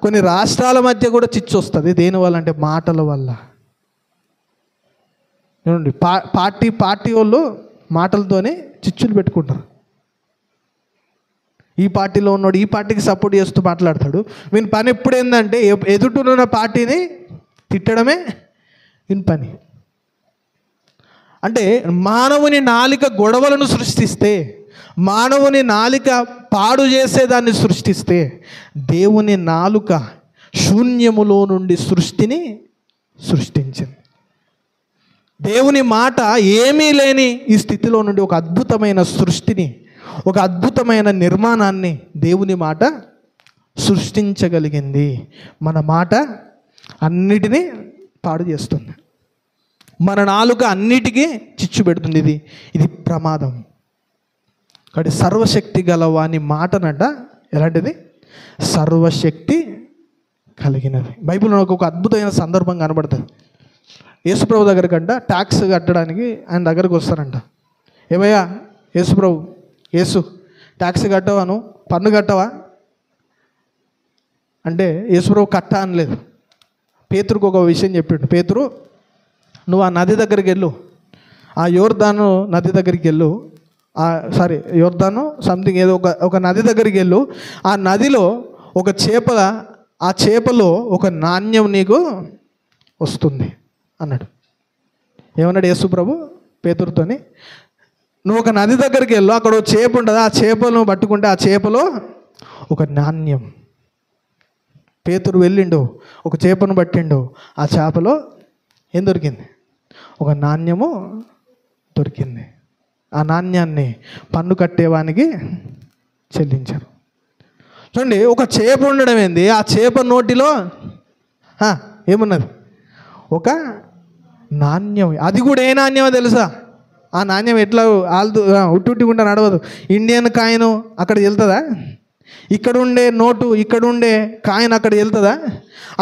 కొన్ని రాష్ట్రాల మధ్య కూడా చిచ్చు వస్తుంది. దేనివల్ల అంటే మాటల వల్ల. చూడండి, పార్టీ వాళ్ళు మాటలతోనే చిచ్చులు పెట్టుకుంటారు. ఈ పార్టీలో ఉన్నాడు ఈ పార్టీకి సపోర్ట్ చేస్తూ మాట్లాడతాడు. వీని పని ఎప్పుడు ఏంటంటే ఎదుటిన్న పార్టీని తిట్టడమే వీని పని. అంటే మానవుని నాలిక గొడవలను సృష్టిస్తే, మానవుని నాలిక పాడు చేసేదాన్ని సృష్టిస్తే, దేవుని నాలుక శూన్యములో నుండి సృష్టిని సృష్టించింది. దేవుని మాట ఏమీ లేని ఈ స్థితిలో నుండి ఒక అద్భుతమైన సృష్టిని, ఒక అద్భుతమైన నిర్మాణాన్ని దేవుని మాట సృష్టించగలిగింది. మన మాట అన్నిటినీ పాడు చేస్తుంది, మన నాలుక అన్నిటికీ చిచ్చు పెడుతుంది. ఇది ప్రమాదం. కాబట్టి సర్వశక్తి గల వాని మాటనట ఎలాంటిది? సర్వశక్తి కలిగినది. బైబిల్లో ఒక అద్భుతమైన సందర్భం కనబడుతుంది. యేసుప్రభు దగ్గర కంట ట్యాక్స్ కట్టడానికి ఆయన దగ్గరకు వస్తారంట. ఏమయ్యా యేసు ప్రభు, యేసు ట్యాక్సీ కట్టవా, నువ్వు పన్ను కట్టవా అంటే యేసు ప్రభు కట్ట అనలేదు. పేతురుకు ఒక విషయం చెప్పిండు. పేతురు, నువ్వు ఆ నది దగ్గరికి వెళ్ళు, ఆ యోర్దాను నది దగ్గరికి వెళ్ళు, యోర్దాను సంథింగ్ ఏదో ఒక నది దగ్గరికి వెళ్ళు, ఆ నదిలో ఒక ఆ చేపలో ఒక నాణ్యం నీకు వస్తుంది అన్నాడు. ఏమన్నాడు యేసు ప్రభు పేతురుతోని? నువ్వు ఒక నది దగ్గరికి వెళ్ళు, అక్కడ ఒక చేప ఉంటుంది, ఆ చేపను పట్టుకుంటే ఆ చేపలో ఒక నాణ్యం. పేతురు వెళ్ళిండు, ఒక చేపను పట్టిండు, ఆ చేపలో ఏం దొరికింది? ఒక నాణ్యము దొరికింది. ఆ నాణ్యాన్ని పన్ను కట్టేవానికి చెల్లించారు. చూడండి, ఒక చేప ఉండడం ఏంది? ఆ చేప నోటిలో ఏమున్నది? ఒక నాణ్యం. అది కూడా ఏ నాణ్యమో తెలుసా? ఆ నాణ్యం ఎట్లా ఉట్టుగా నడవదు. ఇండియన్ కాయిన్ అక్కడ వెళ్తుందా? ఇక్కడ ఉండే నోటు, ఇక్కడ ఉండే కాయిన్ అక్కడ వెళ్తుందా?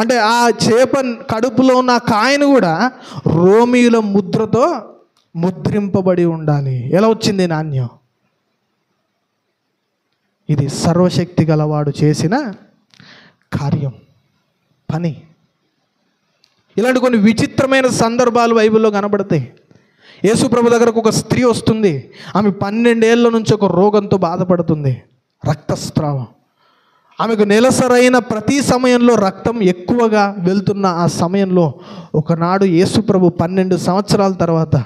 అంటే ఆ చేప కడుపులో ఉన్న కాయిన్ కూడా రోమియుల ముద్రతో ముద్రింపబడి ఉండాలి. ఎలా వచ్చింది నాణ్యం? ఇది సర్వశక్తి గలవాడు చేసిన కార్యం, పని. ఇలాంటి కొన్ని విచిత్రమైన సందర్భాలు బైబిల్లో కనబడతాయి. యేసు ప్రభు దగ్గరకు ఒక స్త్రీ వస్తుంది. ఆమె 12 ఏళ్ల నుంచి ఒక రోగంతో బాధపడుతుంది, రక్తస్రావం. ఆమెకు నెలసరైన ప్రతి సమయంలో రక్తం ఎక్కువగా వెళ్తున్న ఆ సమయంలో ఒకనాడు యేసు ప్రభు 12 సంవత్సరాల తర్వాత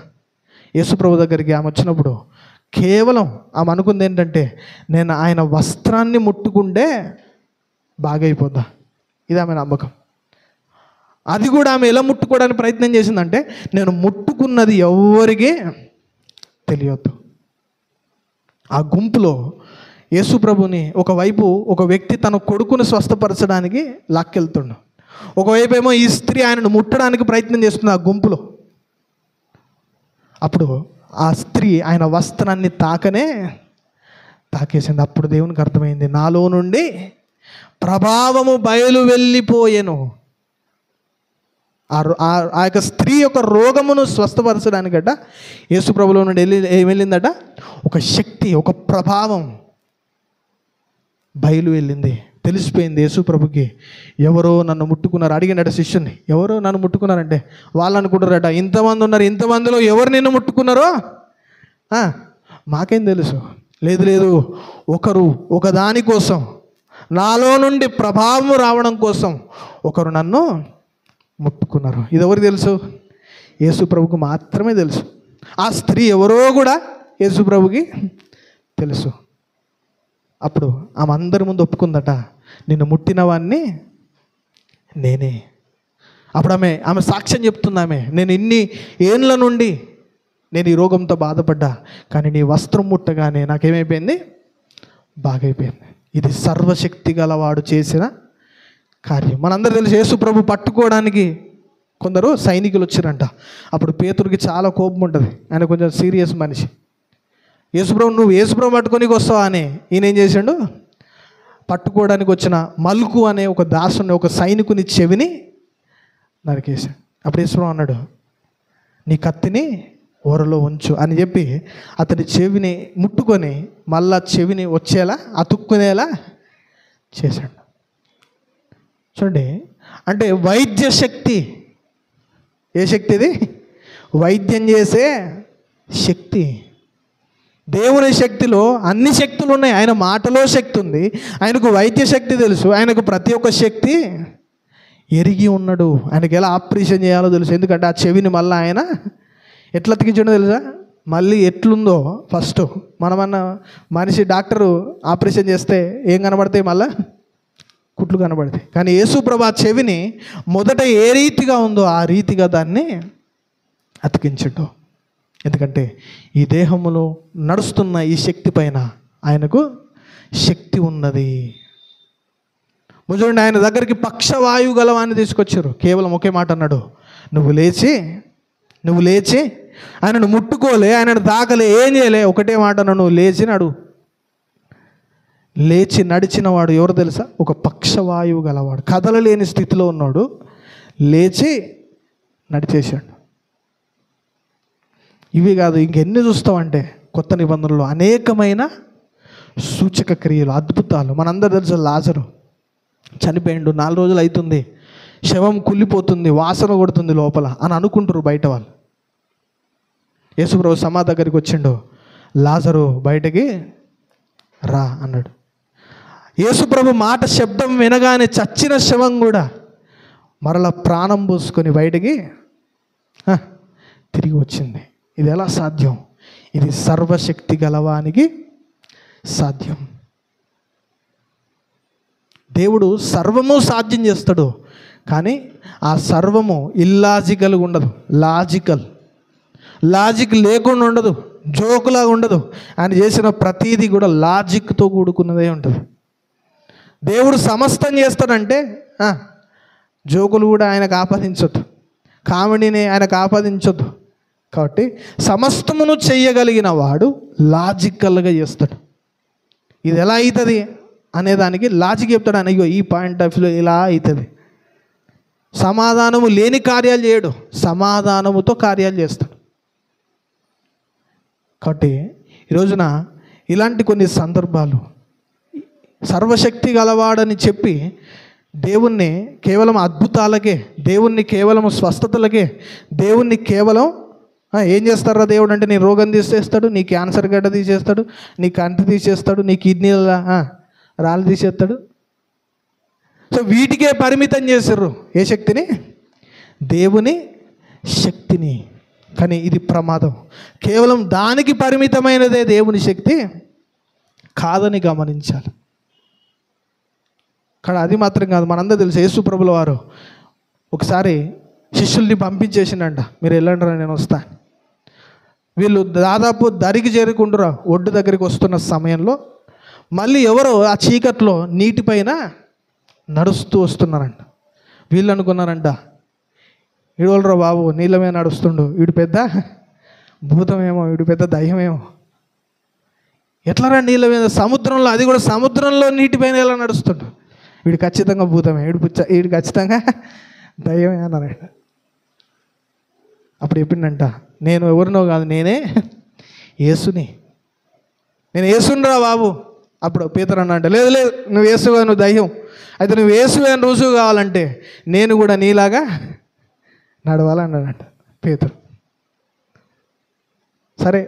యేసు ప్రభు దగ్గరికి ఆమె వచ్చినప్పుడు కేవలం ఆమె అనుకుంది ఏంటంటే, నేను ఆయన వస్త్రాన్ని ముట్టుకుంటే బాగైపోద్దా. ఇది ఆమె నమ్మకం. అది కూడా ఆమె ఎలా ముట్టుకోవడానికి ప్రయత్నం చేసిందంటే, నేను ముట్టుకున్నది ఎవరికీ తెలియద్దు. ఆ గుంపులో యేసు ప్రభుని ఒకవైపు ఒక వ్యక్తి తన కొడుకును స్వస్థపరచడానికి లాక్కెళ్తుండు, ఒకవైపు ఏమో ఈ స్త్రీ ఆయనను ముట్టడానికి ప్రయత్నం చేస్తుంది ఆ గుంపులో. అప్పుడు ఆ స్త్రీ ఆయన వస్త్రాన్ని తాకేసింది. అప్పుడు దేవునికి అర్థమైంది, నాలో నుండి ప్రభావము బయలు వెళ్ళిపోయెను. ఆ యొక్క స్త్రీ యొక్క రోగమును స్వస్థపరచడానికట యేసు ప్రభులో నుండి వెళ్ళిందట ఒక శక్తి, ఒక ప్రభావం బయలు వెళ్ళింది. తెలిసిపోయింది యేసు ప్రభుకి, ఎవరో నన్ను ముట్టుకున్నారు. అడిగినట శిష్యుని, ఎవరో నన్ను ముట్టుకున్నారంటే వాళ్ళు అనుకుంటారట, ఇంతమంది ఉన్నారు, ఇంతమందిలో ఎవరు నిన్ను ముట్టుకున్నారో మాకేం తెలుసు. లేదు, ఒక దానికోసం, నాలో నుండి ప్రభావం రావడం కోసం ఒకరు నన్ను ముట్టుకున్నారు. ఇది ఎవరికి తెలుసు? యేసు ప్రభుకు మాత్రమే తెలుసు. ఆ స్త్రీ ఎవరో కూడా యేసు ప్రభుకి తెలుసు. అప్పుడు ఆమె అందరి ముందు ఒప్పుకుందట, నిన్ను ముట్టిన వాడిని నేనే. అప్పుడు ఆమె సాక్ష్యం చెప్తుంది. నేను ఇన్ని ఏండ్ల నుండి నేను ఈ రోగంతో బాధపడ్డా, కానీ నీ వస్త్రం ముట్టగానే నాకేమైపోయింది? బాగైపోయింది. ఇది సర్వశక్తి గలవాడు చేసిన కార్యం. మనందరూ తెలుసు, యేసు ప్రభు పట్టుకోవడానికి కొందరు సైనికులు వచ్చారంట. అప్పుడు పేతురుకి చాలా కోపం ఉంటుంది, ఆయన కొంచెం సీరియస్ మనిషి. యేసుప్రభు, నువ్వు యేసుప్రభు పట్టుకోనికి వస్తావా అని ఈయన ఏం చేశాడు? పట్టుకోవడానికి వచ్చిన మల్కు అనే ఒక దాసుని, ఒక సైనికుని చెవిని నరికేశాడు. అప్పుడు యేసుప్రభు అన్నాడు, నీ కత్తిని ఓరలో ఉంచు అని చెప్పి అతడి చెవిని ముట్టుకొని మళ్ళా చెవిని వచ్చేలా అతుక్కునేలా చేశాడు. చూడండి, అంటే వైద్య శక్తి. ఏ శక్తి ఇది? వైద్యం చేసే శక్తి. దేవుని శక్తిలో అన్ని శక్తులు ఉన్నాయి. ఆయన మాటలో శక్తి ఉంది, ఆయనకు వైద్య శక్తి తెలుసు, ఆయనకు ప్రతి ఒక్క శక్తి ఎరిగి ఉన్నాడు. ఆయనకి ఎలా ఆపరేషన్ చేయాలో తెలుసు. ఎందుకంటే ఆ చెవిని మళ్ళీ ఆయన ఎట్లా అతికించడో తెలుసా? మళ్ళీ ఎట్లుందో ఫస్ట్ మనమన్నా మనిషి డాక్టరు ఆపరేషన్ చేస్తే ఏం కనబడతాయి? మళ్ళీ కుట్లు కనబడతాయి. కానీ యేసు ప్రభు ఆ చెవిని మొదట ఏ రీతిగా ఉందో ఆ రీతిగా దాన్ని అతికించడు. ఎందుకంటే ఈ దేహములో నడుస్తున్న ఈ శక్తి పైన ఆయనకు శక్తి ఉన్నది. చూడండి, ఆయన దగ్గరికి పక్షవాయువు గలవాన్ని తీసుకొచ్చారు. కేవలం ఒకే మాట అన్నాడు, నువ్వు లేచి ఆయనను ముట్టుకోలే, ఆయనను తాకలే, ఏం చేయలే, ఒకటే మాట అన్నాడు, నువ్వు లేచినాడు. లేచి నడిచిన వాడు ఎవరు తెలుసా? ఒక పక్షవాయువు గలవాడు, కదలలేని స్థితిలో ఉన్నాడు, లేచి నడిచేశాడు. ఇవి కాదు, ఇంకెన్ని చూస్తామంటే కొత్త నిబంధనలో అనేకమైన సూచక క్రియలు, అద్భుతాలు. మనందరూ తెలుసు, లాజరు చనిపోయిండు, 4 రోజులు అవుతుంది, శవం కుళ్ళిపోతుంది, వాసన కొడుతుంది లోపల అని అనుకుంటారు బయట వాళ్ళు. యేసుప్రభు సమాధి దగ్గరికి వచ్చిండు, లాజరు బయటకి రా అన్నాడు. యేసుప్రభు మాట శబ్దం వినగానే చచ్చిన శవం కూడా మరలా ప్రాణం పోసుకొని బయటికి తిరిగి వచ్చింది. ఇది ఎలా సాధ్యం? ఇది సర్వశక్తి గలవానికి సాధ్యం. దేవుడు సర్వము సాధ్యం చేస్తాడు, కానీ ఆ సర్వము ఇల్లాజికల్గా ఉండదు, లాజిక్ లేకుండా ఉండదు, జోకులాగా ఉండదు. ఆయన చేసిన ప్రతీది కూడా లాజిక్తో కూడుకున్నదే ఉంటుంది. దేవుడు సమస్తం చేస్తాడంటే జోకులు కూడా ఆయనకు ఆపాదించొద్దు, కామెడీని ఆయనకు ఆపాదించొద్దు. కాబట్టి సమస్తమును చెయ్యగలిగిన వాడు లాజికల్గా చేస్తాడు. ఇది ఎలా అవుతుంది అనేదానికి లాజిక్ చెప్తాడు. ఆయన ఈ పాయింట్ ఆఫ్ వ్యూలో ఇలా అవుతుంది. సమాధానము లేని కార్యాలు చేయడు, సమాధానముతో కార్యాలు చేస్తాడు. కాబట్టి ఈరోజున ఇలాంటి కొన్ని సందర్భాలు సర్వశక్తి గలవాడని చెప్పి దేవుణ్ణి కేవలం అద్భుతాలకే, దేవుణ్ణి కేవలం స్వస్థతలకే, దేవుణ్ణి కేవలం ఏం చేస్తారా దేవుడు అంటే నీ రోగం తీసేస్తాడు, నీ క్యాన్సర్ గడ్డ తీసేస్తాడు, నీ కంటి తీసేస్తాడు, నీ కిడ్నీల రాళ్ళు తీసేస్తాడు. సో వీటికే పరిమితం చేశారు ఏ శక్తిని? దేవుని శక్తిని. కానీ ఇది ప్రమాదం. కేవలం దానికి పరిమితమైనదే దేవుని శక్తి కాదని గమనించాలి. కానీ అది మాత్రం కాదు, మనందరూ తెలుసు యేసుప్రభుల వారు ఒకసారి శిష్యుల్ని పంపించేసిండంట, మీరు వెళ్ళండి నేను వస్తాను. వీళ్ళు దాదాపు దరికి చేరుకుంటురా ఒడ్డు దగ్గరికి వస్తున్న సమయంలో మళ్ళీ ఎవరో ఆ చీకట్లో నీటిపైన నడుస్తూ వస్తున్నారంట. వీళ్ళు అనుకున్నారంట, ఈడోళ్ళరా బాబు నీళ్ళ మీద నడుస్తుండు, వీడు పెద్ద భూతమేమో, వీడు పెద్ద దయ్యమేమో, ఎట్లరా నీళ్ళ మీద, సముద్రంలో, అది కూడా సముద్రంలో నీటిపైన ఎలా నడుస్తుండు, వీడు ఖచ్చితంగా భూతమే, వీడు ఖచ్చితంగా దయ్యమే అన్నారంట. అప్పుడు చెప్పిండంట, నేను ఎవరినో కాదు, నేనే యేసుని, నేను యేసునిరా బాబు. అప్పుడు పేతురు అన్నంట, లేదు లేదు నువ్వు యేసుగా, నువ్వు దయ్యం, అయితే నువ్వు యేసువే అని రుజువు కావాలంటే నేను కూడా నీలాగా నడవాలన్నాడంట పేతురు. సరే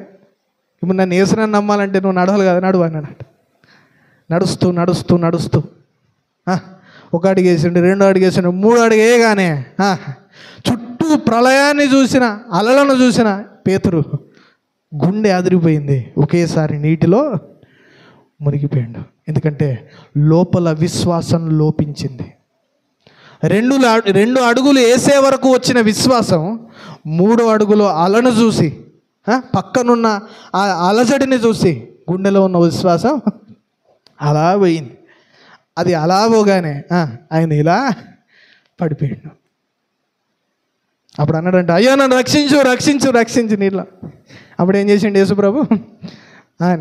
ఇప్పుడు నన్ను యేసునని నమ్మాలంటే నువ్వు నడవాలి కదా, నడువు అన్నాడంట. నడుస్తూ నడుస్తూ నడుస్తూ ఒక అడుగు వేసిండు, 2 అడుగు వేసిండు, 3 అడుగు వేయగానే చుట్టూ ప్రళయాన్ని చూసిన, అలలను చూసిన పేతురు గుండె అదిరిపోయింది, ఒకేసారి నీటిలో మునిగిపోయాడు. ఎందుకంటే లోపల విశ్వాసం లోపించింది. 2 అడుగులు వేసే వరకు వచ్చిన విశ్వాసం 3వ అడుగులో అలను చూసి, పక్కనున్న ఆ అలజడిని చూసి గుండెలో ఉన్న విశ్వాసం అలా పోయింది. అది అలా పోగానే ఆయన ఇలా పడిపోయాడు. అప్పుడు అన్నాడంట, అయ్యో నన్ను రక్షించు రక్షించు రక్షించు నీళ్ళ. అప్పుడు ఏం చేసిండు యేసుప్రభు,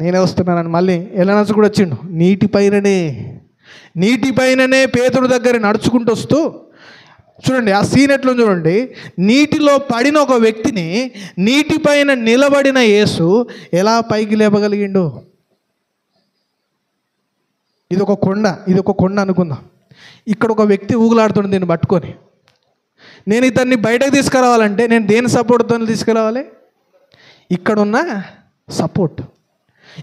నేనే వస్తున్నానని మళ్ళీ ఎలానసు కూడా వచ్చిండు. నీటిపైననే పేతురు దగ్గర నడుచుకుంటూ వస్తూ, చూడండి ఆ సీన్ ఎట్లా చూడండి, నీటిలో పడిన ఒక వ్యక్తిని నీటిపైన నిలబడిన యేసు ఎలా పైకి లేపగలిగిండు. ఇది ఒక కొండ అనుకుందాం. ఇక్కడ ఒక వ్యక్తి ఊగులాడుతుండే దీన్ని పట్టుకొని, నేను ఇతన్ని బయటకు తీసుకురావాలంటే నేను దేని సపోర్ట్తో తీసుకురావాలి? ఇక్కడున్న సపోర్ట్.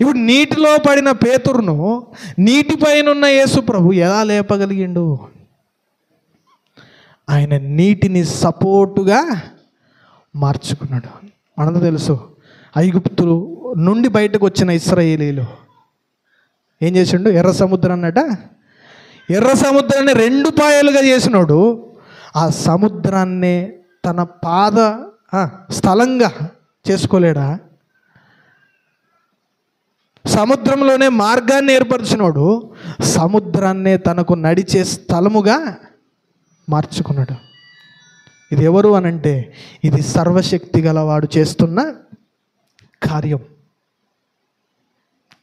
ఇప్పుడు నీటిలో పడిన పేతురును నీటిపైన ఉన్న యేసు ప్రభు ఎలా లేపగలిగిండు? ఆయన నీటిని సపోర్టుగా మార్చుకున్నాడు. మనకు తెలుసు, ఐగుప్తులు నుండి బయటకు వచ్చిన ఇశ్రాయేలీలు ఏం చేసిండు? ఎర్ర సముద్రాన్ని 2 పాయలుగా చేసినాడు. ఆ సముద్రాన్ని తన పాద స్థలంగా చేసుకోలేడా? సముద్రంలోనే మార్గాన్ని ఏర్పరిచినాడు, సముద్రాన్నే తనకు నడిచే స్థలముగా మార్చుకున్నాడు. ఇది ఎవరు అనంటే ఇది సర్వశక్తి గలవాడు చేస్తున్న కార్యం.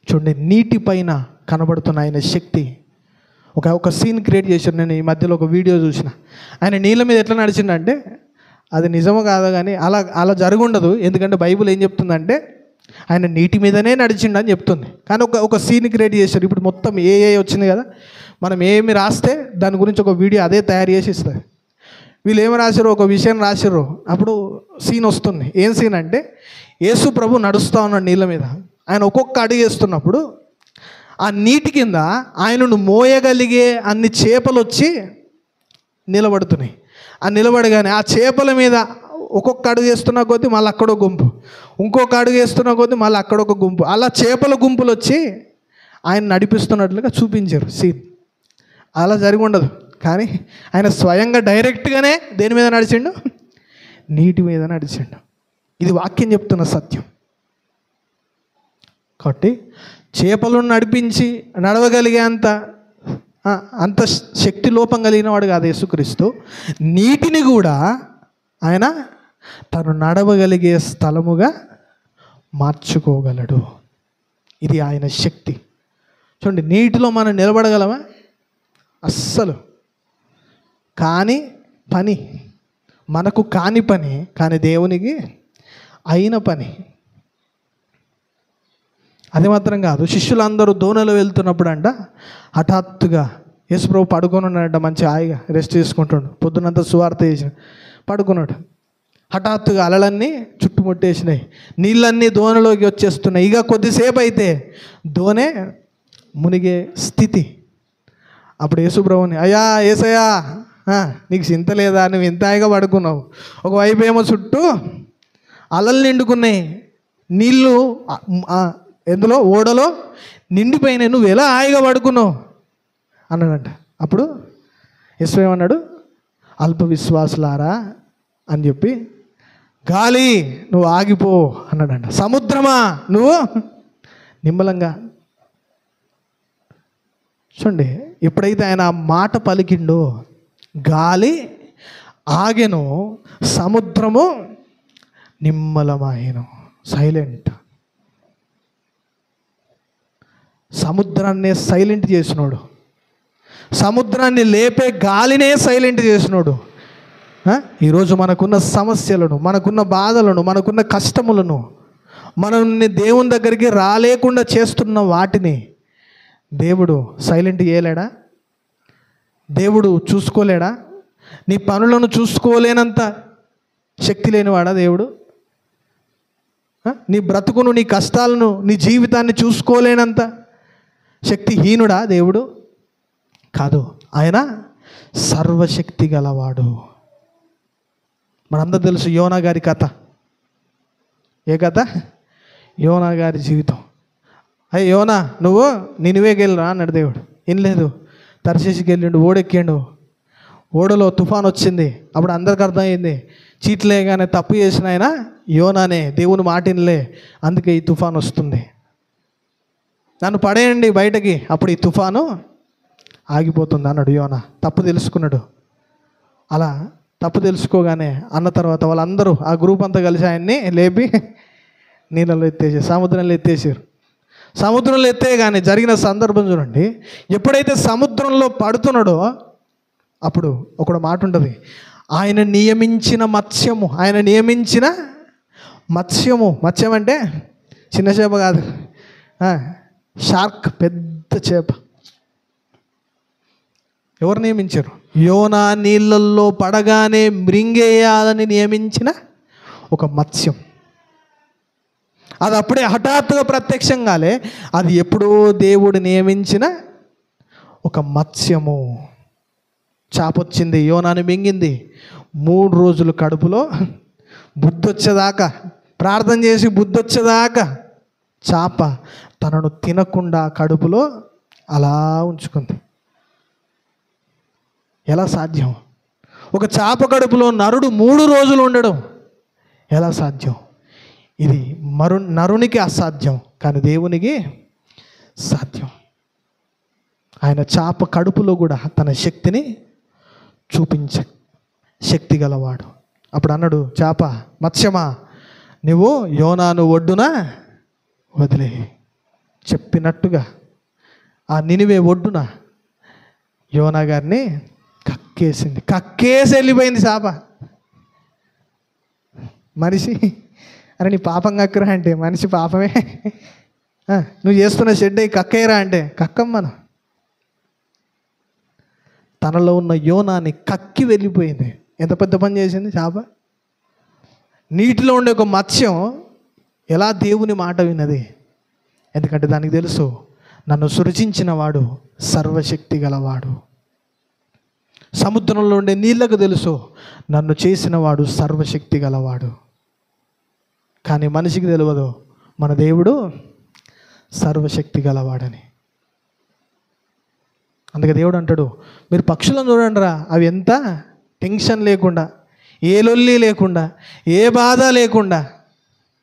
చూడండి, నీటిపైన కనబడుతున్న ఆయన శక్తి. ఒక సీన్ క్రియేట్ చేశాడు. నేను ఈ మధ్యలో ఒక వీడియో చూసిన, ఆయన నీళ్ళ మీద ఎట్లా నడిచిండంటే, అది నిజమో కాదో కానీ అలా జరుగుండదు. ఎందుకంటే బైబిల్ ఏం చెప్తుందంటే, ఆయన నీటి మీదనే నడిచిండు అని చెప్తుంది. కానీ ఒక సీన్ క్రియేట్ చేశారు. ఇప్పుడు మొత్తం ఏ వచ్చింది కదా, మనం ఏమి రాస్తే దాని గురించి ఒక వీడియో అదే తయారు చేసి ఇస్తుంది. వీళ్ళు ఏమి రాశారు, ఒక విషయం రాశారు. అప్పుడు సీన్ వస్తుంది. ఏం సీన్ అంటే, యేసు ప్రభు నడుస్తూ ఉన్నాడు నీళ్ళ మీద. ఆయన ఒక్కొక్క అడుగు వేస్తున్నప్పుడు ఆ నీటి కింద ఆయనను మోయగలిగే అన్ని చేపలు వచ్చి నిలబడుతున్నాయి. ఆ నిలబడగానే ఆ చేపల మీద ఒక్కొక్క అడుగు వేస్తున్న కొద్దీ మళ్ళీ అక్కడో గుంపు, ఇంకొక అడుగు వేస్తున్న కొద్దీ మళ్ళీ అక్కడొక గుంపు, అలా చేపల గుంపులు వచ్చి ఆయన నడిపిస్తున్నట్లుగా చూపించారు సీన్. అలా జరిగి ఉండదు. కానీ ఆయన స్వయంగా డైరెక్ట్గానే దేని మీద నడిచిండు? నీటి మీద నడిచిండు. ఇది వాక్యం చెప్తున్న సత్యం. కాబట్టి చేపలను నడిపించి నడవగలిగే అంత శక్తి లోపం కలిగిన వాడు కాదు యేసుక్రీస్తు. నీటిని కూడా ఆయన తను నడవగలిగే స్థలముగా మార్చుకోగలడు. ఇది ఆయన శక్తి. చూడండి, నీటిలో మనం నిలబడగలమా? అస్సలు కాని పని, మనకు కాని పని, కానీ దేవునికి అయిన పని. అది మాత్రం కాదు, శిష్యులందరూ దోణిలో వెళ్తున్నప్పుడు అంట హఠాత్తుగా యేసుప్రభు పడుకొని ఉన్నాడంట, మంచి హాయిగా రెస్ట్ తీసుకుంటాడు. పొద్దునంతా సువార్త చేసిన పడుకున్నాడు. హఠాత్తుగా అలలన్నీ చుట్టుముట్టేసినాయి, నీళ్ళన్నీ దోణిలోకి వచ్చేస్తున్నాయి. ఇక కొద్దిసేపు అయితే దోణె మునిగే స్థితి. అప్పుడు యేసుప్రభుని, అయ్యా యేసయ్యా, నీకు చింత లేదా? నువ్వు ఇంత హాయిగా పడుకున్నావు. ఒకవైపు ఏమో చుట్టూ అలలు నిండుకున్నాయి, నీళ్ళు ఎందులో ఓడలో నిండిపోయినాయి, నువ్వు ఎలా హాయిగా పడుకున్నావు అన్నాడంట. అప్పుడు యేసు ఏమన్నాడు? అల్ప విశ్వాసులారా అని చెప్పి, గాలి నువ్వు ఆగిపో అన్నాడంట. సముద్రమా నువ్వు నిమ్మలంగా. చూడండి, ఎప్పుడైతే ఆయన ఆ మాట పలికిండో గాలి ఆగెను, సముద్రము నిమ్మలమాయెను. సైలెంట్. సముద్రాన్నే సైలెంట్ చేసినోడు, సముద్రాన్ని లేపే గాలినే సైలెంట్ చేసినోడు. ఈరోజు మనకున్న సమస్యలను, మనకున్న బాధలను, మనకున్న కష్టములను, మనల్ని దేవుని దగ్గరికి రాలేకుండా చేస్తున్న వాటిని దేవుడు సైలెంట్ చేయలేడా? దేవుడు చూసుకోలేడా? నీ పనులను చూసుకోలేనంత శక్తి లేనివాడా దేవుడు? నీ బ్రతుకును, నీ కష్టాలను, నీ జీవితాన్ని చూసుకోలేనంత శక్తిహీనుడా దేవుడు? కాదు, ఆయన సర్వశక్తి గలవాడు. మనందరూ తెలుసు యోనా గారి కథ. ఏ కథ? యోనా గారి జీవితం. అయ్యి యోనా, నువ్వు నినివేకి వెళ్ళరా అన్నాడు దేవుడు. వినలేదు. తర్షీషుకి వెళ్ళిండు, ఓడెక్కిండు. ఓడలో తుఫాన్ వచ్చింది. అప్పుడు అందరికి అర్థమైంది, చీట్లేగానే తప్పు చేసిన ఆయన యోనానే, దేవుని మాటినలే, అందుకే ఈ తుఫాన్ వస్తుంది, నన్ను పడేయండి బయటకి, అప్పుడు ఈ తుఫాను ఆగిపోతుంది అన్నాడు యోనా. తప్పు తెలుసుకున్నాడు. అలా తప్పు తెలుసుకోగానే అన్న తర్వాత వాళ్ళందరూ, ఆ గ్రూప్ అంతా కలిసి ఆయన్ని లేపి నీళ్ళలో ఎత్తేసారు, సముద్రంలో ఎత్తేసారు. సముద్రంలో ఎత్తేగానే జరిగిన సందర్భం చూడండి. ఎప్పుడైతే సముద్రంలో పడుతున్నాడో అప్పుడు ఒక మాట ఉంటుంది, ఆయన నియమించిన మత్స్యము, ఆయన నియమించిన మత్స్యము. మత్స్యం అంటే చిన్న చేప కాదు, షార్క్, పెద్ద చేప. ఎవరు నియమించారు? యోనా నీళ్ళల్లో పడగానే మృంగేయాలని నియమించిన ఒక మత్స్యం. అది అప్పుడే హఠాత్తుగా ప్రత్యక్షం కాలే, అది ఎప్పుడో దేవుడు నియమించిన ఒక మత్స్యము. చాపొచ్చింది, యోనాని మింగింది. 3 రోజులు కడుపులో బుద్ధొచ్చేదాకా, ప్రార్థన చేసి బుద్ధొచ్చేదాకా చాప తనను తినకుండా కడుపులో అలా ఉంచుకుంది. ఎలా సాధ్యం? ఒక చాప కడుపులో నరుడు 3 రోజులు ఉండడం ఎలా సాధ్యం? ఇది నరునికి అసాధ్యం, కానీ దేవునికి సాధ్యం. ఆయన చాప కడుపులో కూడా తన శక్తిని చూపించే శక్తి గలవాడు. అప్పుడు అన్నాడు, చాప, మత్స్యమా, నువ్వు యోనాను ఒడ్డున వదిలే. చెప్పినట్టుగా ఆ నినివే ఒడ్డున యోనా గారిని కక్కేసి వెళ్ళిపోయింది చాప. మనిషి అరే నీ పాపం కక్కరా అంటే మనిషి పాపమే. నువ్వు చేస్తున్న షెడ్ కక్కేరా అంటే కక్కమ్మను. తనలో ఉన్న యోనాని కక్కి వెళ్ళిపోయింది. ఎంత పెద్ద పని చేసింది చేప. నీటిలో ఉండే ఒక మత్స్యం ఎలా దేవుని మాట విన్నది? ఎందుకంటే దానికి తెలుసు, నన్ను సృజించిన వాడు సర్వశక్తి గలవాడు. సముద్రంలో ఉండే నీళ్లకు తెలుసు, నన్ను చేసిన వాడు సర్వశక్తి గలవాడు. కానీ మనిషికి తెలియదు, మన దేవుడు సర్వశక్తి గలవాడని. అందుకే దేవుడు అంటాడు, మీరు పక్షులను చూడండి రా, అవి ఎంత టెన్షన్ లేకుండా, ఏ లొల్లి లేకుండా, ఏ బాధ లేకుండా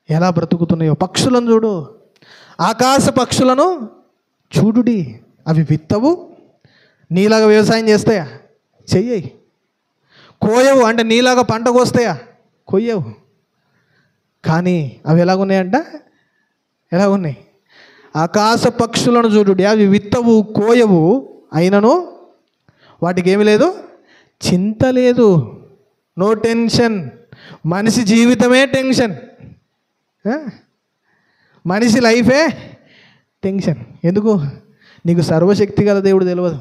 ఎలా బ్రతుకుతున్నాయో. పక్షులను చూడు, ఆకాశ పక్షులను చూడుడి. అవి విత్తవు, నీలాగా వ్యవసాయం చేస్తాయా? చెయ్యయి. కోయవు, అంటే నీలాగా పంట కోస్తాయా? కొయ్యవు. కానీ అవి ఎలాగున్నాయంట? ఎలాగున్నాయి? ఆకాశ పక్షులను చూడుడి, అవి విత్తవు, కోయవు, అయినను వాటికి ఏమి లేదు, చింత లేదు. No tension. మనిషి జీవితమే టెన్షన్. మనిషి లైఫే టెన్షన్. ఎందుకు? నీకు సర్వశక్తి గల దేవుడు తెలియదు,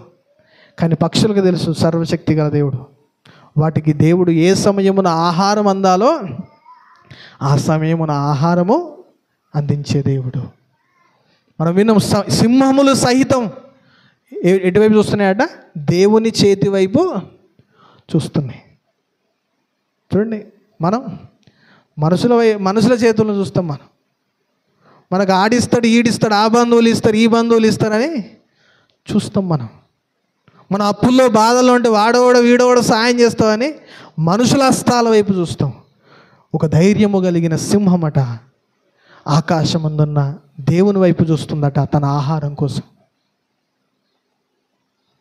కానీ పక్షులకు తెలుసు సర్వశక్తి గల దేవుడు. వాటికి దేవుడు ఏ సమయమున ఆహారం అందాలో ఆ సమయమున ఆహారము అందించే దేవుడు. మనం విన్నాం, సింహములు సహితం ఎటువైపు చూస్తున్నాయట? దేవుని చేతి వైపు చూస్తున్నాయి. చూడండి, మనం మనుషుల చేతులను చూస్తాం. మనకు ఆడిస్తాడు, ఈడిస్తాడు, ఆ బంధువులు ఇస్తారు, ఈ బంధువులు ఇస్తారని చూస్తాం. మన అప్పుల్లో బాధల్లో ఉంటే వాడోడో వీడోడో సాయం చేస్తామని మనుషుల హస్తాల వైపు చూస్తాం. ఒక ధైర్యము కలిగిన సింహమట ఆకాశమందున్న దేవుని వైపు చూస్తుందట తన ఆహారం కోసం.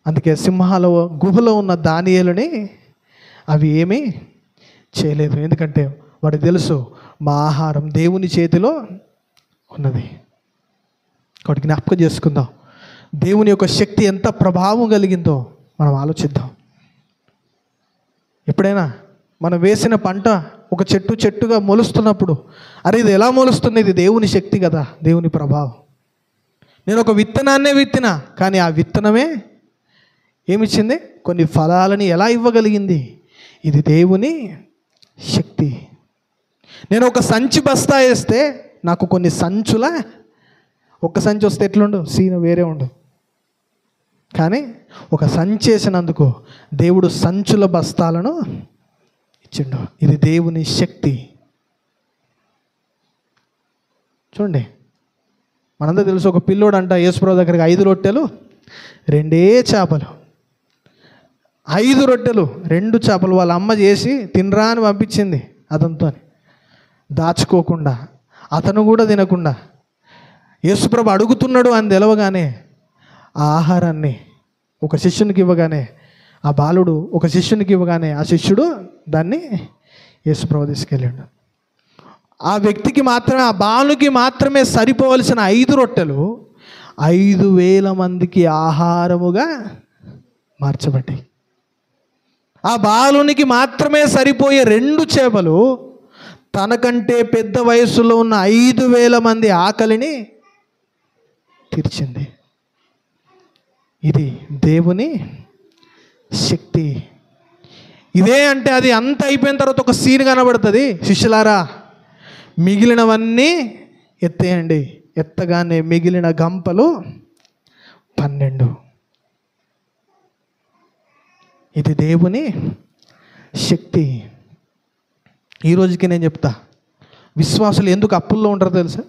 అందుకే సింహాల గుహలో ఉన్న దానియేలుని అవి ఏమీ చేయలేదు. ఎందుకంటే వాడికి తెలుసు, మా ఆహారం దేవుని చేతిలో ఉన్నది. కాబట్టి జ్ఞాపకం చేసుకుందాం, దేవుని యొక్క శక్తి ఎంత ప్రభావం కలిగిందో మనం ఆలోచిద్దాం. ఎప్పుడైనా మనం వేసిన పంట ఒక చెట్టుగా మొలుస్తున్నప్పుడు, అరే ఇది ఎలా మొలుస్తుంది? ఇది దేవుని శక్తి కదా, దేవుని ప్రభావం. నేను ఒక విత్తనాన్నే విత్తినా, కానీ ఆ విత్తనమే ఏమిచ్చింది? కొన్ని ఫలాలని ఎలా ఇవ్వగలిగింది? ఇది దేవుని శక్తి. నేను ఒక సంచి బస్తా వేస్తే నాకు కొన్ని సంచుల, ఒక సంచి వస్తే ఎట్లుండు? సీన్ వేరే ఉండు. కానీ ఒక సంచి వేసినందుకు దేవుడు సంచుల బస్తాలను ఇచ్చిండు. ఇది దేవుని శక్తి. చూడండి, మనందరూ తెలుసు, ఒక పిల్లోడు అంట యేసుప్రభు దగ్గరికి 5 రొట్టెలు 2 చేపలు. 5 రొట్టెలు 2 చేపలు వాళ్ళ అమ్మ చేసి తినరా అని పంపించింది. అతనితో దాచుకోకుండా, అతను కూడా తినకుండా, యేసుప్రభు అడుగుతున్నాడు అని తెలవగానే ఆ ఆహారాన్ని ఒక శిష్యునికి ఇవ్వగానే, ఆ బాలుడు ఒక శిష్యునికి ఇవ్వగానే ఆ శిష్యుడు దాన్ని యేసుప్రభు తీసుకెళ్ళాడు. ఆ వ్యక్తికి మాత్రమే, ఆ బాలుకి మాత్రమే సరిపోవలసిన 5 రొట్టెలు 5,000 మందికి ఆహారముగా మార్చబడ్డాయి. ఆ బాలునికి మాత్రమే సరిపోయే 2 చేపలు తనకంటే పెద్ద వయస్సులో ఉన్న 5,000 మంది ఆకలిని తీర్చింది. ఇది దేవుని శక్తి. ఇదే అంటే అది అంత అయిపోయిన తర్వాత ఒక సీన్ కనబడుతుంది, శిష్యులారా మిగిలినవన్నీ ఎత్తేయండి. ఎత్తగానే మిగిలిన గంపలు 12. ఇది దేవుని శక్తి. ఈ రోజుకి నేను చెప్తా, విశ్వాసులు ఎందుకు అప్పుల్లో ఉంటారో తెలుసా?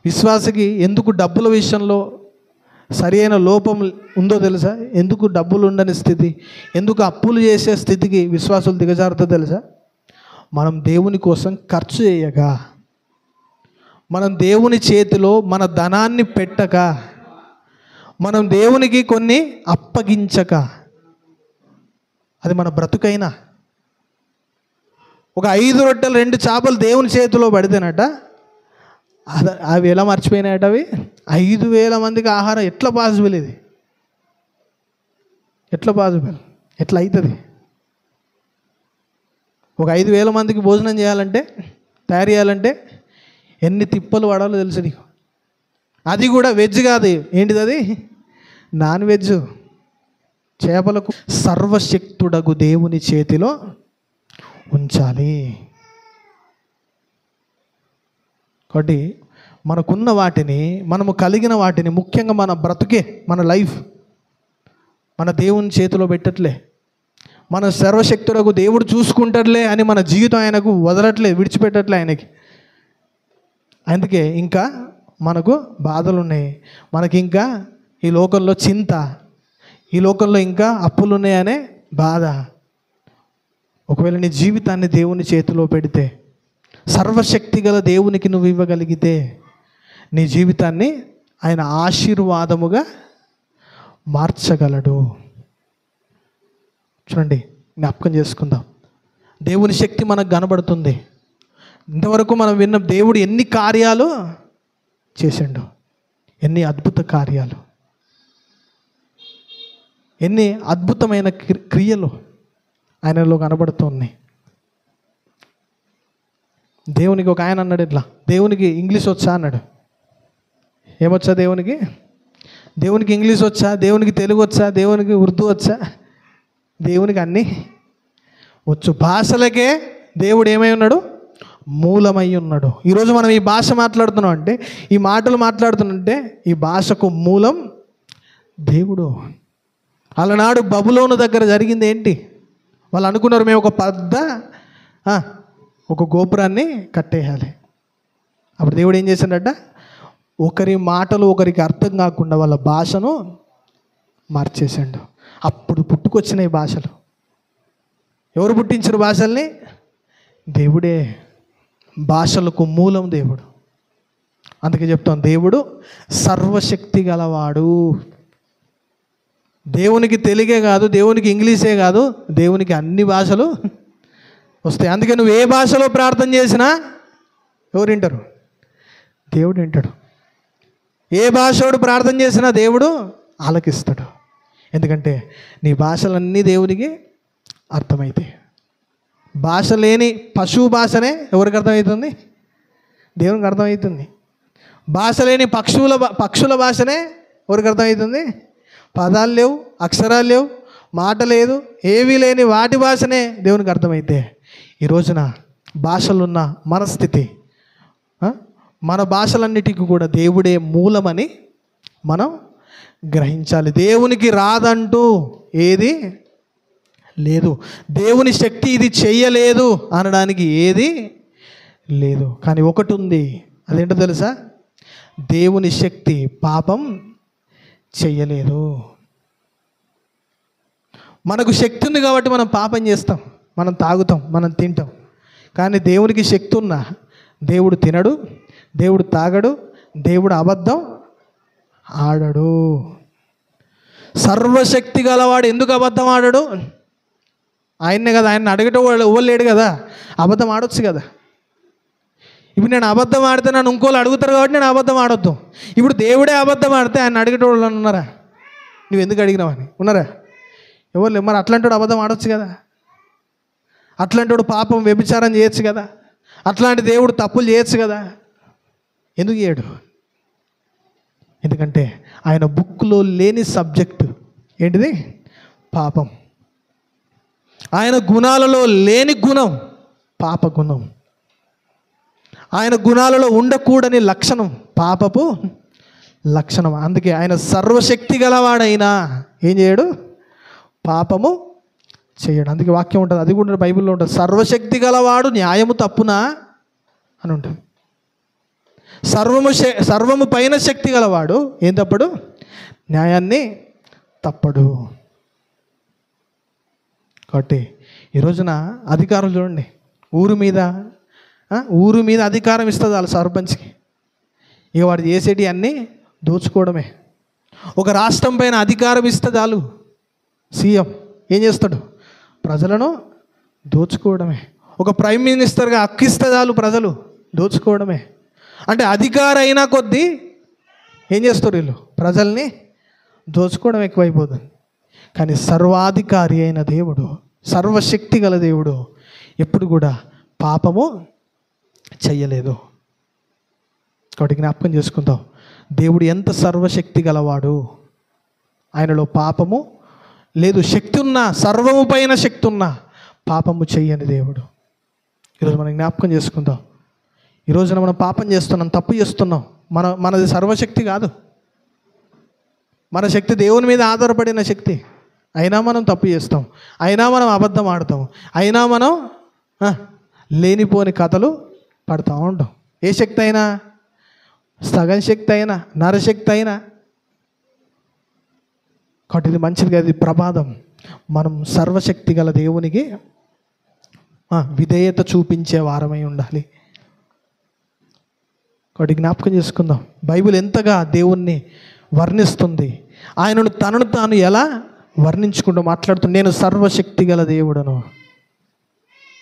విశ్వాసకి ఎందుకు డబ్బుల విషయంలో సరి అయిన లోపం ఉందో తెలుసా? ఎందుకు డబ్బులు ఉండని స్థితి, ఎందుకు అప్పులు చేసే స్థితికి విశ్వాసులు దిగజారుతో తెలుసా? మనం దేవుని కోసం ఖర్చు చేయక, మనం దేవుని చేతిలో మన ధనాన్ని పెట్టక, మనం దేవునికి కొన్ని అప్పగించక, అది మన బ్రతుకైనా. ఒక 5 రొట్టెలు 2 చేపలు దేవుని చేతిలో పడితేనట అవి ఎలా మర్చిపోయినాయట? అవి 5,000 మందికి ఆహారం ఎట్లా పాసిబుల్? ఇది ఎట్లా పాసిబుల్? ఎట్లా అవుతుంది? ఒక 5,000 మందికి భోజనం చేయాలంటే తయారు చేయాలంటే ఎన్ని తిప్పలు పడాలో తెలుసు నీకు. అది కూడా వెజ్ కాదు, ఏంటిది అది, నాన్ వెజ్. చేపలకు సర్వశక్తుడగు దేవుని చేతిలో ఉంచాలి. కాబట్టి మనకున్న వాటిని, మనము కలిగిన వాటిని, ముఖ్యంగా మన బ్రతుకే, మన లైఫ్ మన దేవుని చేతిలో పెట్టట్లే. మన సర్వశక్తుడకు దేవుడు చూసుకుంటాడులే అని మన జీవితం ఆయనకు వదలట్లే, విడిచిపెట్టట్లే ఆయనకి. అందుకే ఇంకా మనకు బాధలు ఉన్నాయి, మనకి ఇంకా ఈ లోకంలో చింత, ఈ లోకంలో ఇంకా అప్పులు ఉన్నాయనే బాధ. ఒకవేళ నీ జీవితాన్ని దేవుని చేతిలో పెడితే, సర్వశక్తి గల దేవునికి నువ్వు ఇవ్వగలిగితే, నీ జీవితాన్ని ఆయన ఆశీర్వాదముగా మార్చగలడు. చూడండి, జ్ఞాపకం చేసుకుందాం. దేవుని శక్తి మనకు కనబడుతుంది. ఇంతవరకు మనం విన్న దేవుడు ఎన్ని కార్యాలు చేసిండు, ఎన్ని అద్భుత కార్యాలు, ఎన్ని అద్భుతమైన క్రియలు ఆయనలో కనబడుతున్నాయి. దేవునికి ఒక ఆయన అన్నాడు ఇట్లా, దేవునికి ఇంగ్లీష్ వచ్చా అన్నాడు. ఏమొచ్చా దేవునికి? దేవునికి ఇంగ్లీష్ వచ్చా, దేవునికి తెలుగు వచ్చా, దేవునికి ఉర్దూ వచ్చా? దేవునికి అన్నీ వచ్చు. భాషలకే దేవుడు ఏమై ఉన్నాడు? మూలమై ఉన్నాడు. ఈరోజు మనం ఈ భాష మాట్లాడుతున్నాం అంటే, ఈ మాటలు మాట్లాడుతున్నంటే ఈ భాషకు మూలం దేవుడు. అలనాడు బబులోను దగ్గర జరిగింది ఏంటి? వాళ్ళు అనుకున్నారు మేము ఒక గోపురాన్ని కట్టేయాలి. అప్పుడు దేవుడు ఏం చేశాడట? ఒకరి మాటలు ఒకరికి అర్థం కాకుండా వాళ్ళ భాషను మార్చేసాడు. అప్పుడు పుట్టుకొచ్చినాయి భాషలు. ఎవరు పుట్టించారు భాషల్ని? దేవుడే. భాషలకు మూలం దేవుడు. అందుకే చెప్తాం, దేవుడు సర్వశక్తి గలవాడు. దేవునికి తెలుగే కాదు, దేవునికి ఇంగ్లీషే కాదు, దేవునికి అన్ని భాషలు వస్తాయి. అందుకే నువ్వు ఏ భాషలో ప్రార్థన చేసినా ఎవరు వింటారు? దేవుడు వింటాడు. ఏ భాషోడు ప్రార్థన చేసినా దేవుడు ఆలకిస్తాడు. ఎందుకంటే నీ భాషలన్నీ దేవునికి అర్థమవుతాయి. భాష లేని పశువు భాషనే ఎవరికి అర్థమవుతుంది? దేవునికి అర్థమవుతుంది. భాష లేని పక్షుల భాషనే ఎవరికి అర్థమవుతుంది? పదాలు లేవు, అక్షరాలు లేవు, మాట లేదు, ఏవీ లేని వాటి భాషనే దేవునికి అర్థమైతే, ఈ రోజున భాషలున్న మన స్థితి, మన భాషలన్నిటికీ కూడా దేవుడే మూలమని మనం గ్రహించాలి. దేవునికి రాదంటూ ఏది లేదు. దేవుని శక్తి ఇది చెయ్యలేదు అనడానికి ఏది లేదు. కానీ ఒకటి ఉంది, అదేంటో తెలుసా? దేవుని శక్తి పాపం చెయ్యలేదు. మనకు శక్తి ఉంది కాబట్టి మనం పాపం చేస్తాం, మనం తాగుతాం, మనం తింటాం. కానీ దేవునికి శక్తి ఉన్నా దేవుడు తినడు, దేవుడు తాగడు, దేవుడు అబద్ధం ఆడడు. సర్వశక్తి గలవాడు ఎందుకు అబద్ధం ఆడడు? ఆయన్నే కదా, ఆయన అడిగేటవాడు ఇవ్వలేడు కదా, అబద్ధం ఆడొచ్చు కదా. ఇప్పుడు నేను అబద్ధం ఆడితే నన్ను ఇంకోళ్ళు అడుగుతారు కాబట్టి నేను అబద్ధం ఆడొద్దు. ఇప్పుడు దేవుడే అబద్ధం ఆడితే ఆయన అడిగేటోళ్ళు ఉన్నారా? నువ్వు ఎందుకు అడిగినావని ఉన్నారా? ఎవరు లేరు. మరి అట్లాంటి అబద్ధం ఆడొచ్చు కదా, అట్లాంటి పాపం వ్యభిచారం చేయొచ్చు కదా, అట్లాంటి దేవుడు తప్పులు చేయొచ్చు కదా. ఎందుకు చేయడు? ఎందుకంటే ఆయన బుక్లో లేని సబ్జెక్టు ఏంటిది? పాపం. ఆయన గుణాలలో లేని గుణం పాప గుణం. ఆయన గుణాలలో ఉండకూడని లక్షణం పాపపు లక్షణం. అందుకే ఆయన సర్వశక్తి గలవాడైనా ఏం చేయడు? పాపము చేయడు. అందుకే వాక్యం ఉంటుంది, అది కూడా బైబిల్లో ఉంటుంది, సర్వశక్తి గలవాడు న్యాయము తప్పునా అని ఉంటుంది. సర్వము పైన శక్తి గలవాడు ఏం తప్పడు? న్యాయాన్ని తప్పడు. కాబట్టి ఈ రోజున అధికారులు చూడండి, ఊరు మీద అధికారం ఇస్తుంది వాళ్ళ సర్పంచ్కి. ఇక వాడు చేసేటి అన్నీ దోచుకోవడమే. ఒక రాష్ట్రం పైన అధికారం ఇస్తే చాలు, సీఎం ఏం చేస్తాడు? ప్రజలను దోచుకోవడమే. ఒక ప్రైమ్ మినిస్టర్గా హక్కిస్తే చాలు, ప్రజలు దోచుకోవడమే. అంటే అధికారం అయినా కొద్దీ ఏం చేస్తారు వీళ్ళు? ప్రజల్ని దోచుకోవడం ఎక్కువైపోతుంది. కానీ సర్వాధికారి అయిన దేవుడు, సర్వశక్తి గల దేవుడు ఎప్పుడు కూడా పాపము చెయ్యలేదు. కాబట్టి జ్ఞాపకం చేసుకుందాం, దేవుడు ఎంత సర్వశక్తి గలవాడు. ఆయనలో పాపము లేదు. శక్తి ఉన్నా, సర్వము పైన శక్తి ఉన్నా పాపము చెయ్యని దేవుడు. ఈరోజు మనం జ్ఞాపకం చేసుకుందాం. ఈ రోజున మనం పాపం చేస్తున్నాం, తప్పు చేస్తున్నాం. మనది సర్వశక్తి కాదు. మన శక్తి దేవుని మీద ఆధారపడిన శక్తి. అయినా మనం తప్పు చేస్తాం, అయినా మనం అబద్ధం ఆడతాం, అయినా మనం లేనిపోని కథలు పడతా ఉంటాం. ఏ శక్తి అయినా, సగం శక్తి అయినా, నరశక్తి అయినా. కాబట్టి ఇది మంచిది కాదు, ఇది ప్రమాదం. మనం సర్వశక్తి గల దేవునికి విధేయత చూపించే వారమై ఉండాలి. కాబట్టి జ్ఞాపకం చేసుకుందాం, బైబిల్ ఎంతగా దేవుణ్ణి వర్ణిస్తుంది, ఆయనను తనను తాను ఎలా వర్ణించుకుంటూ మాట్లాడుతుంది. నేను సర్వశక్తి గల దేవుడను.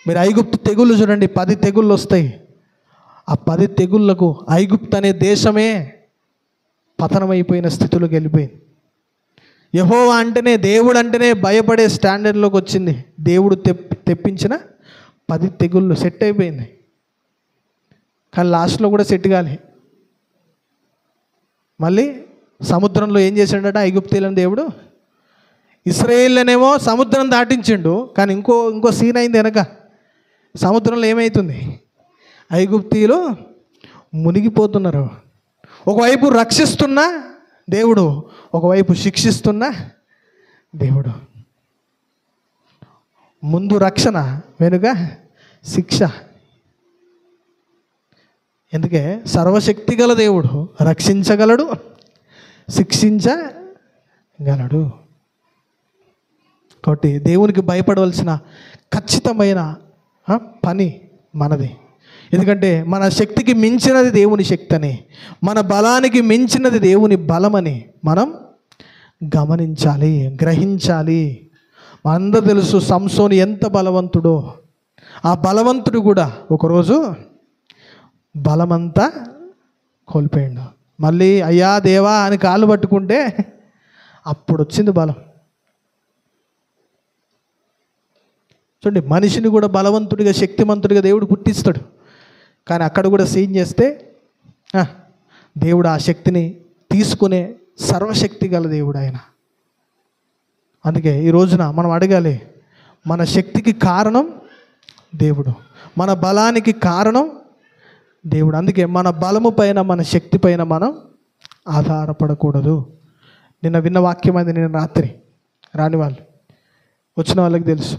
మీరు ఐగుప్తు తెగుళ్ళు చూడండి, 10 తెగుళ్ళు వస్తాయి. ఆ 10 తెగుళ్లకు ఐగుప్తు అనే దేశమే పతనమైపోయిన స్థితిలోకి వెళ్ళిపోయింది. యెహోవా అంటేనే, దేవుడు అంటేనే భయపడే స్టాండర్డ్లోకి వచ్చింది. దేవుడు తెప్పించిన 10 తెగుళ్ళు సెట్ అయిపోయింది. కానీ లాస్ట్లో కూడా సెట్ కాలే. మళ్ళీ సముద్రంలో ఏం చేశాడట ఐగుప్తీయులను దేవుడు? ఇశ్రాయేలునేమో సముద్రం దాటించిండు. కానీ ఇంకో సీన్ అయింది వెనక. సముద్రంలో ఏమవుతుంది? ఐగుప్తీయులు మునిగిపోతున్నారు. ఒకవైపు రక్షిస్తున్న దేవుడు, ఒకవైపు శిక్షిస్తున్న దేవుడు. ముందు రక్షణ, వెనుక శిక్ష. ఎందుకే సర్వశక్తి గల దేవుడు రక్షించగలడు, శిక్షించగలడు. కాబట్టి దేవునికి భయపడవలసిన ఖచ్చితమైన పని మనది. ఎందుకంటే మన శక్తికి మించినది దేవుని శక్తి అని, మన బలానికి మించినది దేవుని బలమని మనం గమనించాలి, గ్రహించాలి. మనందరూ తెలుసు సంసోను ఎంత బలవంతుడో. ఆ బలవంతుడు కూడా ఒకరోజు బలమంతా కోల్పోయిండు. మళ్ళీ అయ్యా దేవా అని కాళ్ళు పట్టుకుంటే అప్పుడు వచ్చింది బలం. చూడండి, మనిషిని కూడా బలవంతుడిగా, శక్తిమంతుడిగా దేవుడు పుట్టిస్తాడు. కానీ అక్కడ కూడా సీన్ చేస్తే దేవుడు ఆ శక్తిని తీసుకునే సర్వశక్తి గల దేవుడు ఆయన. అందుకే ఈ రోజున మనం అడగాలి, మన శక్తికి కారణం దేవుడు, మన బలానికి కారణం దేవుడు. అందుకే మన బలము పైన, మన శక్తి పైన మనం ఆధారపడకూడదు. నిన్న విన్న వాక్యం అది, నేను రాత్రి రాని వాళ్ళు వచ్చిన వాళ్ళకి తెలుసు.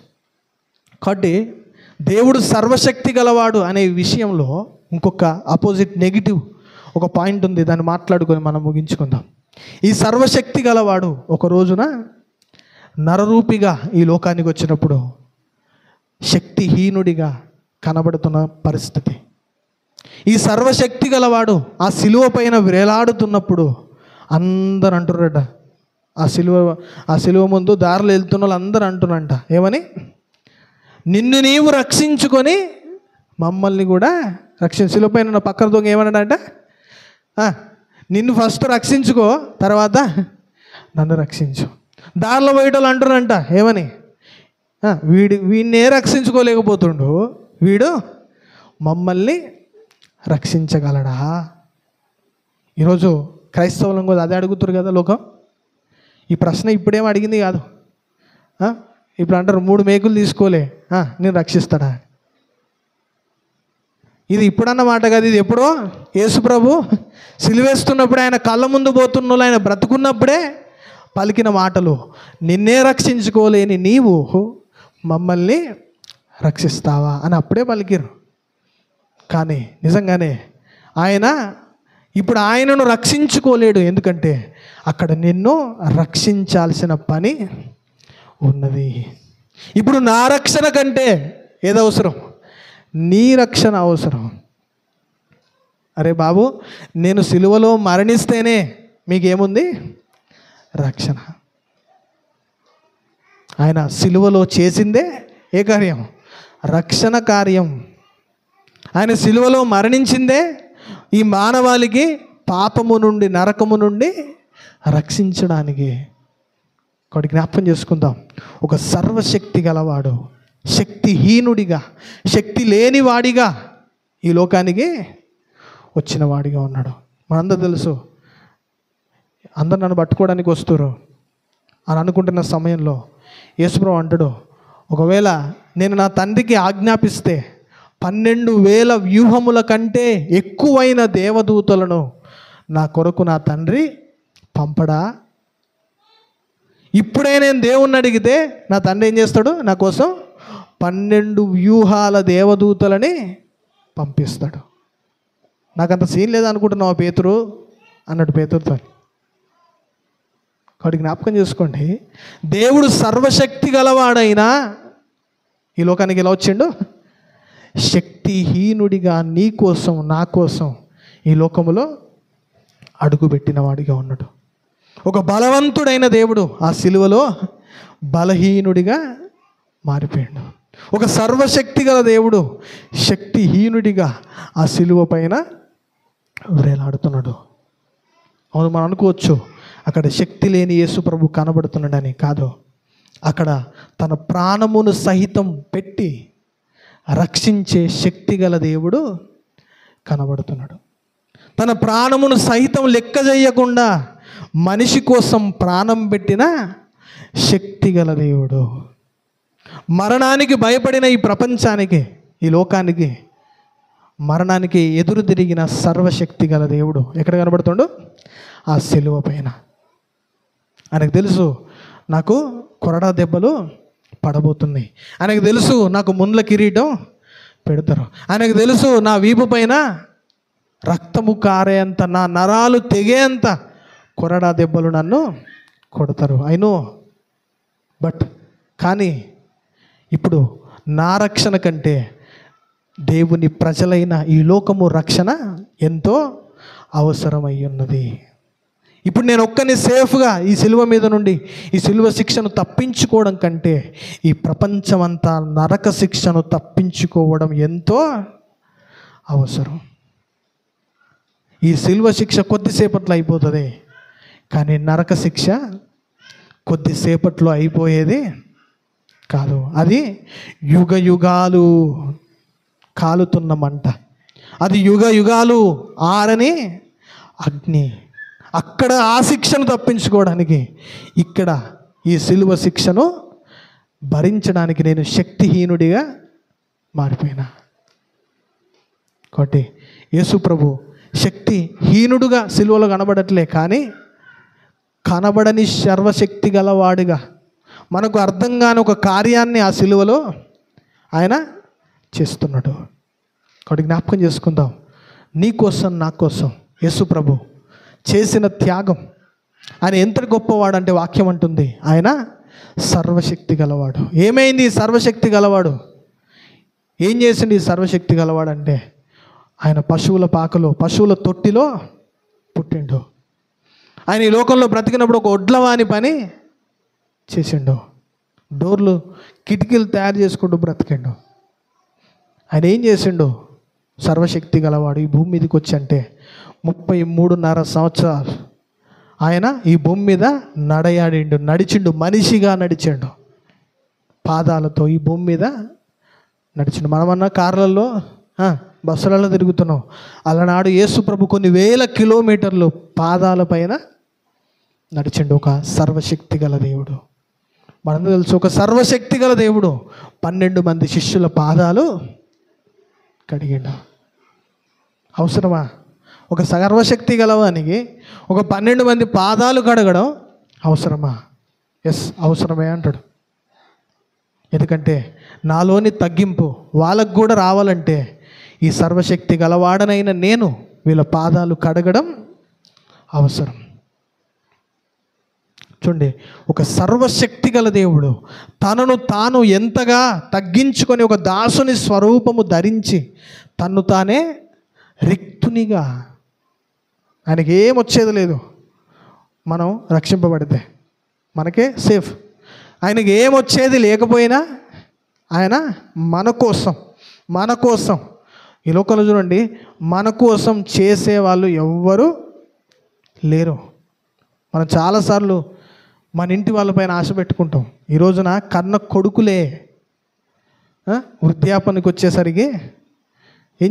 కాబట్టి దేవుడు సర్వశక్తి గలవాడు అనే విషయంలో ఇంకొక ఆపోజిట్ నెగిటివ్ ఒక పాయింట్ ఉంది. దాన్ని మాట్లాడుకొని మనం ముగించుకుందాం. ఈ సర్వశక్తి గలవాడు ఒక రోజున నరరూపిగా ఈ లోకానికి వచ్చినప్పుడు శక్తిహీనుడిగా కనబడుతున్న పరిస్థితి. ఈ సర్వశక్తి గలవాడు ఆ సిలువ పైన వేలాడుతున్నప్పుడు అందరు అంటున్నారట, ఆ సిలువ ముందు దారిలో వెళ్తున్న వాళ్ళు అందరూ అంటున్నారంట, ఏమని? నిన్ను నీవు రక్షించుకొని మమ్మల్ని కూడా సిలువ పైన పక్కన దొంగ ఏమన్నాడంట? నిన్ను ఫస్ట్ రక్షించుకో, తర్వాత నన్ను రక్షించు. దారిలో పోయేటోళ్ళు అంటున్నారంట, ఏమని? వీడినే రక్షించుకోలేకపోతుండు, వీడు మమ్మల్ని రక్షించగలడా? ఈరోజు క్రైస్తవులను కూడా అదే అడుగుతారు కదా లోకం. ఈ ప్రశ్న ఇప్పుడేం అడిగింది కాదు. ఇప్పుడు అంటారు 3 మేకులు తీసుకోలే నేను రక్షిస్తాడా? ఇది ఇప్పుడన్న మాట కాదు, ఇది ఎప్పుడో యేసుప్రభు సిలువేస్తున్నప్పుడు, ఆయన కళ్ళ ముందు పోతున్న ఆయన బ్రతుకున్నప్పుడే పలికిన మాటలు. నిన్నే రక్షించుకోలేని నీవు మమ్మల్ని రక్షిస్తావా అని అప్పుడే పలికిరు. కానీ నిజంగానే ఆయన ఇప్పుడు ఆయనను రక్షించుకోలేడు. ఎందుకంటే అక్కడ నిన్ను రక్షించాల్సిన పని ఉన్నది. ఇప్పుడు నా రక్షణ కంటే ఏది అవసరం? నీ రక్షణ అవసరం. అరే బాబు, నేను సిలువలో మరణిస్తేనే మీకేముంది? రక్షణ. ఆయన సిలువలో చేసిందే ఏ కార్యం? రక్షణ కార్యం. ఆయన సిలువలో మరణించిందే ఈ మానవాళికి పాపము నుండి, నరకము నుండి రక్షించడానికి. కాబట్టి జ్ఞాపకం చేసుకుందాం, ఒక సర్వశక్తి గలవాడు శక్తిహీనుడిగా, శక్తి లేనివాడిగా ఈ లోకానికి వచ్చిన వాడిగా ఉన్నాడు. మనందరూ తెలుసు, అందరు నన్ను పట్టుకోవడానికి వస్తున్నారు అని అనుకుంటున్న సమయంలో యేసుప్రభు అంటాడు, ఒకవేళ నేను నా తండ్రికి ఆజ్ఞాపిస్తే 12,000 వ్యూహముల కంటే ఎక్కువైన దేవదూతలను నా కొరకు నా తండ్రి పంపడా? ఇప్పుడే నేను దేవుణ్ణి అడిగితే నా తండ్రి ఏం చేస్తాడు? నా కోసం 12 వ్యూహాల దేవదూతలని పంపిస్తాడు. నాకంత సీన్ లేదనుకుంటున్నావా పేతురు అన్నాడు పేతురుతో. కాబట్టి జ్ఞాపకం చేసుకోండి, దేవుడు సర్వశక్తి గలవాడైనా ఈ లోకానికి ఎలా వచ్చిండు? శక్తిహీనుడిగా నీ కోసం నా కోసం ఈ లోకములో అడుగుపెట్టిన వాడిగా ఉన్నాడు. ఒక బలవంతుడైన దేవుడు ఆ సిలువలో బలహీనుడిగా మారిపోయాడు. ఒక సర్వశక్తి గల దేవుడు శక్తిహీనుడిగా ఆ సిలువ పైన వేలాడుతున్నాడు. అవును, మనం అనుకోవచ్చు అక్కడ శక్తి లేని యేసు ప్రభు కనబడుతున్నాడని. కాదు, అక్కడ తన ప్రాణమును సహితం పెట్టి రక్షించే శక్తి గల దేవుడు కనబడుతున్నాడు. తన ప్రాణమును సహితం లెక్క చేయకుండా మనిషి కోసం ప్రాణం పెట్టిన శక్తి గల దేవుడు. మరణానికి భయపడిన ఈ ప్రపంచానికి, ఈ లోకానికి, మరణానికి ఎదురు తిరిగిన సర్వశక్తి గల దేవుడు ఎక్కడ కనబడుతుండు? ఆ సిలువ పైన. ఆయనకు తెలుసు నాకు కొరడా దెబ్బలు పడబోతున్నాయి. ఆయనకు తెలుసు నాకు ముండ్ల కిరీటం పెడతారు. ఆయనకు తెలుసు నా వీపు పైన రక్తము కారేంత, నా నరాలు తెగేంత కొరడా దెబ్బలు నన్ను కొడతారు. ఐ నో, బట్ కానీ ఇప్పుడు నా రక్షణ కంటే దేవుని ప్రజలైన ఈ లోకము రక్షణ ఎంతో అవసరమై ఉన్నది. ఇప్పుడు నేను ఒక్కని సేఫ్గా ఈ సిలువ మీద నుండి ఈ సిలువ శిక్షను తప్పించుకోవడం కంటే ఈ ప్రపంచమంతా నరక శిక్షను తప్పించుకోవడం ఎంతో అవసరం. ఈ సిలువ శిక్ష కొద్దిసేపట్లో అయిపోతుంది, కానీ నరక శిక్ష కొద్దిసేపట్లో అయిపోయేది కాదు. అది యుగ యుగాలు కాలుతున్న మంట, అది యుగ యుగాలు ఆరని అగ్ని. అక్కడ ఆ శిక్షను తప్పించుకోవడానికి ఇక్కడ ఈ సిలువ శిక్షను భరించడానికి నేను శక్తిహీనుడిగా మారిపోయినా. కాబట్టి యేసు ప్రభు శక్తిహీనుడుగా సిలువలో కనబడట్లే, కానీ కనబడని సర్వశక్తి గలవాడిగా మనకు అర్థం కాని ఒక కార్యాన్ని ఆ సిలువలో ఆయన చేస్తున్నాడు. కాబట్టి జ్ఞాపకం చేసుకుందాం, నీ కోసం నా కోసం యేసు ప్రభు చేసిన త్యాగం. ఆయన ఎంత గొప్పవాడు అంటే వాక్యం అంటుంది ఆయన సర్వశక్తి గలవాడు. ఏమైంది ఈ సర్వశక్తి గలవాడు? ఏం చేసిండు ఈ సర్వశక్తి గలవాడు అంటే ఆయన పశువుల పాకలో, పశువుల తొట్టిలో పుట్టిండు. ఆయన ఈ లోకంలో బ్రతికినప్పుడు ఒక ఒడ్లవాని పని చేసిండు. డోర్లు కిటికీలు తయారు చేసుకుంటూ బ్రతికిండు. ఆయన ఏం చేసిండు? సర్వశక్తి గలవాడు ఈ భూమి మీదకి వచ్చి అంటే 33.5 సంవత్సరాలు ఆయన ఈ భూమి మీద నడిచిండు, మనిషిగా నడిచిండు, పాదాలతో ఈ భూమి మీద నడిచిండు. మనమన్నా కార్లలో బస్సులలో తిరుగుతున్నాం, అలనాడు యేసు ప్రభు కొన్ని వేల కిలోమీటర్లు పాదాల పైన నడిచిండు. ఒక సర్వశక్తి గల దేవుడు. మనందరూ తెలుసు, ఒక సర్వశక్తి గల దేవుడు 12 మంది శిష్యుల పాదాలు కడిగిండు. అవసరమా? ఒక సర్వశక్తి గలవానికి ఒక 12 మంది పాదాలు కడగడం అవసరమా? ఎస్, అవసరమే అంటాడు. ఎందుకంటే నాలోని తగ్గింపు వాళ్ళకు కూడా రావాలంటే ఈ సర్వశక్తి గలవాడనైన నేను వీళ్ళ పాదాలు కడగడం అవసరం. చూడండి, ఒక సర్వశక్తి గల దేవుడు తనను తాను ఎంతగా తగ్గించుకొని ఒక దాసుని స్వరూపము ధరించి తన్ను తానే రిక్తునిగా, ఆయనకి ఏమొచ్చేది లేదు, మనం రక్షింపబడితే మనకే సేఫ్. ఆయనకి ఏమొచ్చేది లేకపోయినా ఆయన మన కోసం ఈ లోకంలో చూడండి, మన కోసం చేసేవాళ్ళు ఎవ్వరూ లేరు. మనం చాలాసార్లు మన ఇంటి వాళ్ళపైన ఆశ పెట్టుకుంటాం. ఈ రోజున కన్న కొడుకులే వృద్ధాపనకి వచ్చేసరికి ఏం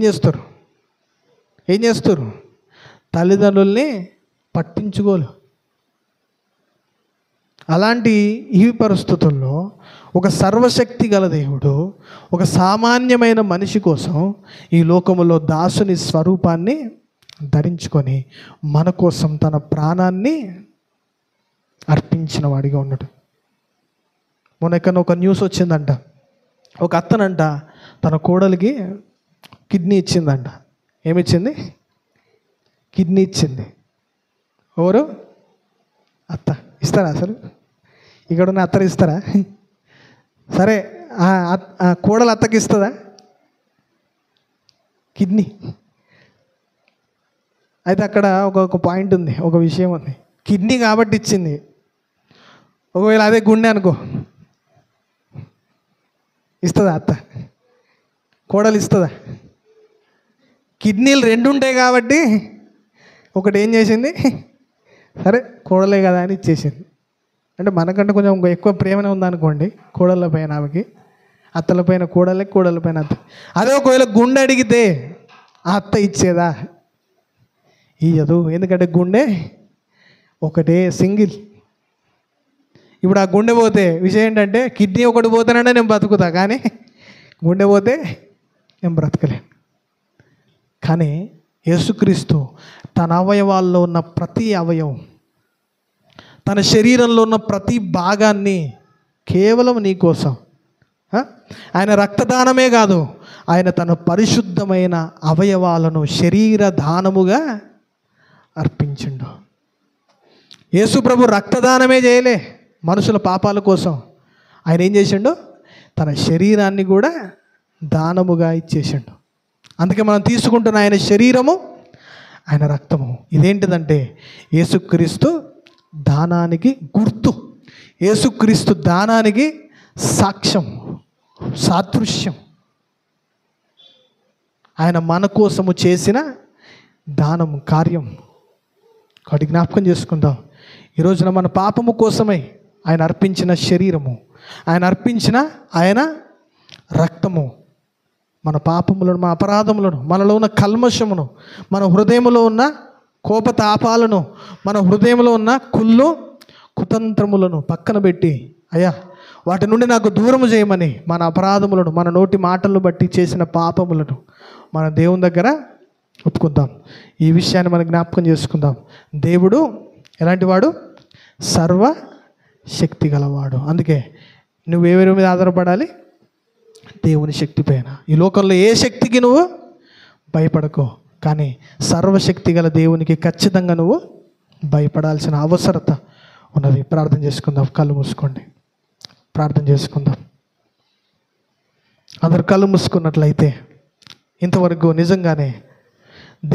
చేస్తారు? తల్లిదండ్రుల్ని పట్టించుకోలు. అలాంటి ఈ పరిస్థితుల్లో ఒక సర్వశక్తి గల దేవుడు ఒక సామాన్యమైన మనిషి కోసం ఈ లోకములో దాసుని స్వరూపాన్ని ధరించుకొని మన కోసం తన ప్రాణాన్ని అర్పించిన వాడిగా ఉన్నాడు. మొన్న ఎక్కడ ఒక న్యూస్ వచ్చిందంట, ఒక అత్తనంట తన కోడలికి కిడ్నీ ఇచ్చిందంట. ఏమిచ్చింది? కిడ్నీ ఇచ్చింది. ఎవరు? అత్త. ఇస్తారా అసలు? ఇక్కడ ఉన్న అత్తలు ఇస్తారా? సరే, కోడలు అత్తకి ఇస్తుందా కిడ్నీ? అయితే అక్కడ ఒక పాయింట్ ఉంది, ఒక విషయం ఉంది. కిడ్నీ కాబట్టి ఇచ్చింది. ఒకవేళ అదే గుండె అనుకో, ఇస్తుందా అత్త? కోడలు ఇస్తుందా? కిడ్నీలు రెండు ఉంటాయి కాబట్టి ఒకటి ఏం చేసింది, సరే కోడలే కదా అని ఇచ్చేసింది. అంటే మనకంటే కొంచెం ఎక్కువ ప్రేమనే ఉందనుకోండి కోడళ్ళ పైన, ఆమెకి అత్తల పైన కోడలే, కోడళ్ళ పైన అత్త. అదే ఒకవేళ గుండె అడిగితే ఆ అత్త ఇచ్చేదా? ఇయ్యదు. ఎందుకంటే గుండె ఒకటే, సింగిల్. ఇప్పుడు ఆ గుండె పోతే విషయం ఏంటంటే, కిడ్నీ ఒకటి పోతానంటే నేను బతుకుతా, కానీ గుండె పోతే నేను బ్రతకలేను. కానీ యేసుక్రీస్తు తన అవయవాల్లో ఉన్న ప్రతి అవయవం, తన శరీరంలో ఉన్న ప్రతి భాగాన్ని కేవలం నీ కోసం, ఆయన రక్తదానమే కాదు, ఆయన తన పరిశుద్ధమైన అవయవాలను శరీర దానముగా అర్పించిండు. యేసు ప్రభు రక్తదానమే చేయలే మనుషుల పాపాల కోసం. ఆయన ఏం చేసిండు? తన శరీరాన్ని కూడా దానముగా ఇచ్చేసిండు. అందుకే మనం తీసుకుంటున్న ఆయన శరీరము, ఆయన రక్తము ఇదేంటిదంటే యేసుక్రీస్తు దానానికి గుర్తు, యేసుక్రీస్తు దానానికి సాక్ష్యం, సాదృశ్యం. ఆయన మన కోసము చేసిన దానం, కార్యం. కాబట్టి జ్ఞాపకం చేసుకుందాం. ఈ రోజున మన పాపము కోసమై ఆయన అర్పించిన శరీరము, ఆయన అర్పించిన ఆయన రక్తము మన పాపములను, మన అపరాధములను, మనలో ఉన్న కల్మషమును, మన హృదయంలో ఉన్న కోపతాపాలను, మన హృదయంలో ఉన్న కుళ్ళు కుతంత్రములను పక్కన పెట్టి, అయ్యా వాటి నుండి నాకు దూరము చేయమని మన అపరాధములను, మన నోటి మాటలను బట్టి చేసిన పాపములను మన దేవుని దగ్గర ఒప్పుకుందాం. ఈ విషయాన్ని మనం జ్ఞాపకం చేసుకుందాం. దేవుడు ఎలాంటి వాడు? సర్వశక్తి గలవాడు. అందుకే నువ్వెవరి మీద ఆధారపడాలి? దేవుని శక్తి పైన. ఈ లోకంలో ఏ శక్తికి నువ్వు భయపడకో, కానీ సర్వశక్తి గల దేవునికి ఖచ్చితంగా నువ్వు భయపడాల్సిన అవసరత ఉన్నది. ప్రార్థన చేసుకుందాం. కళ్ళు మూసుకోండి, ప్రార్థన చేసుకుందాం. అందరు కళ్ళు మూసుకున్నట్లయితే, ఇంతవరకు నిజంగానే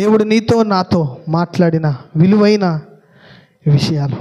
దేవుడు నీతో నాతో మాట్లాడిన విలువైన విషయాలు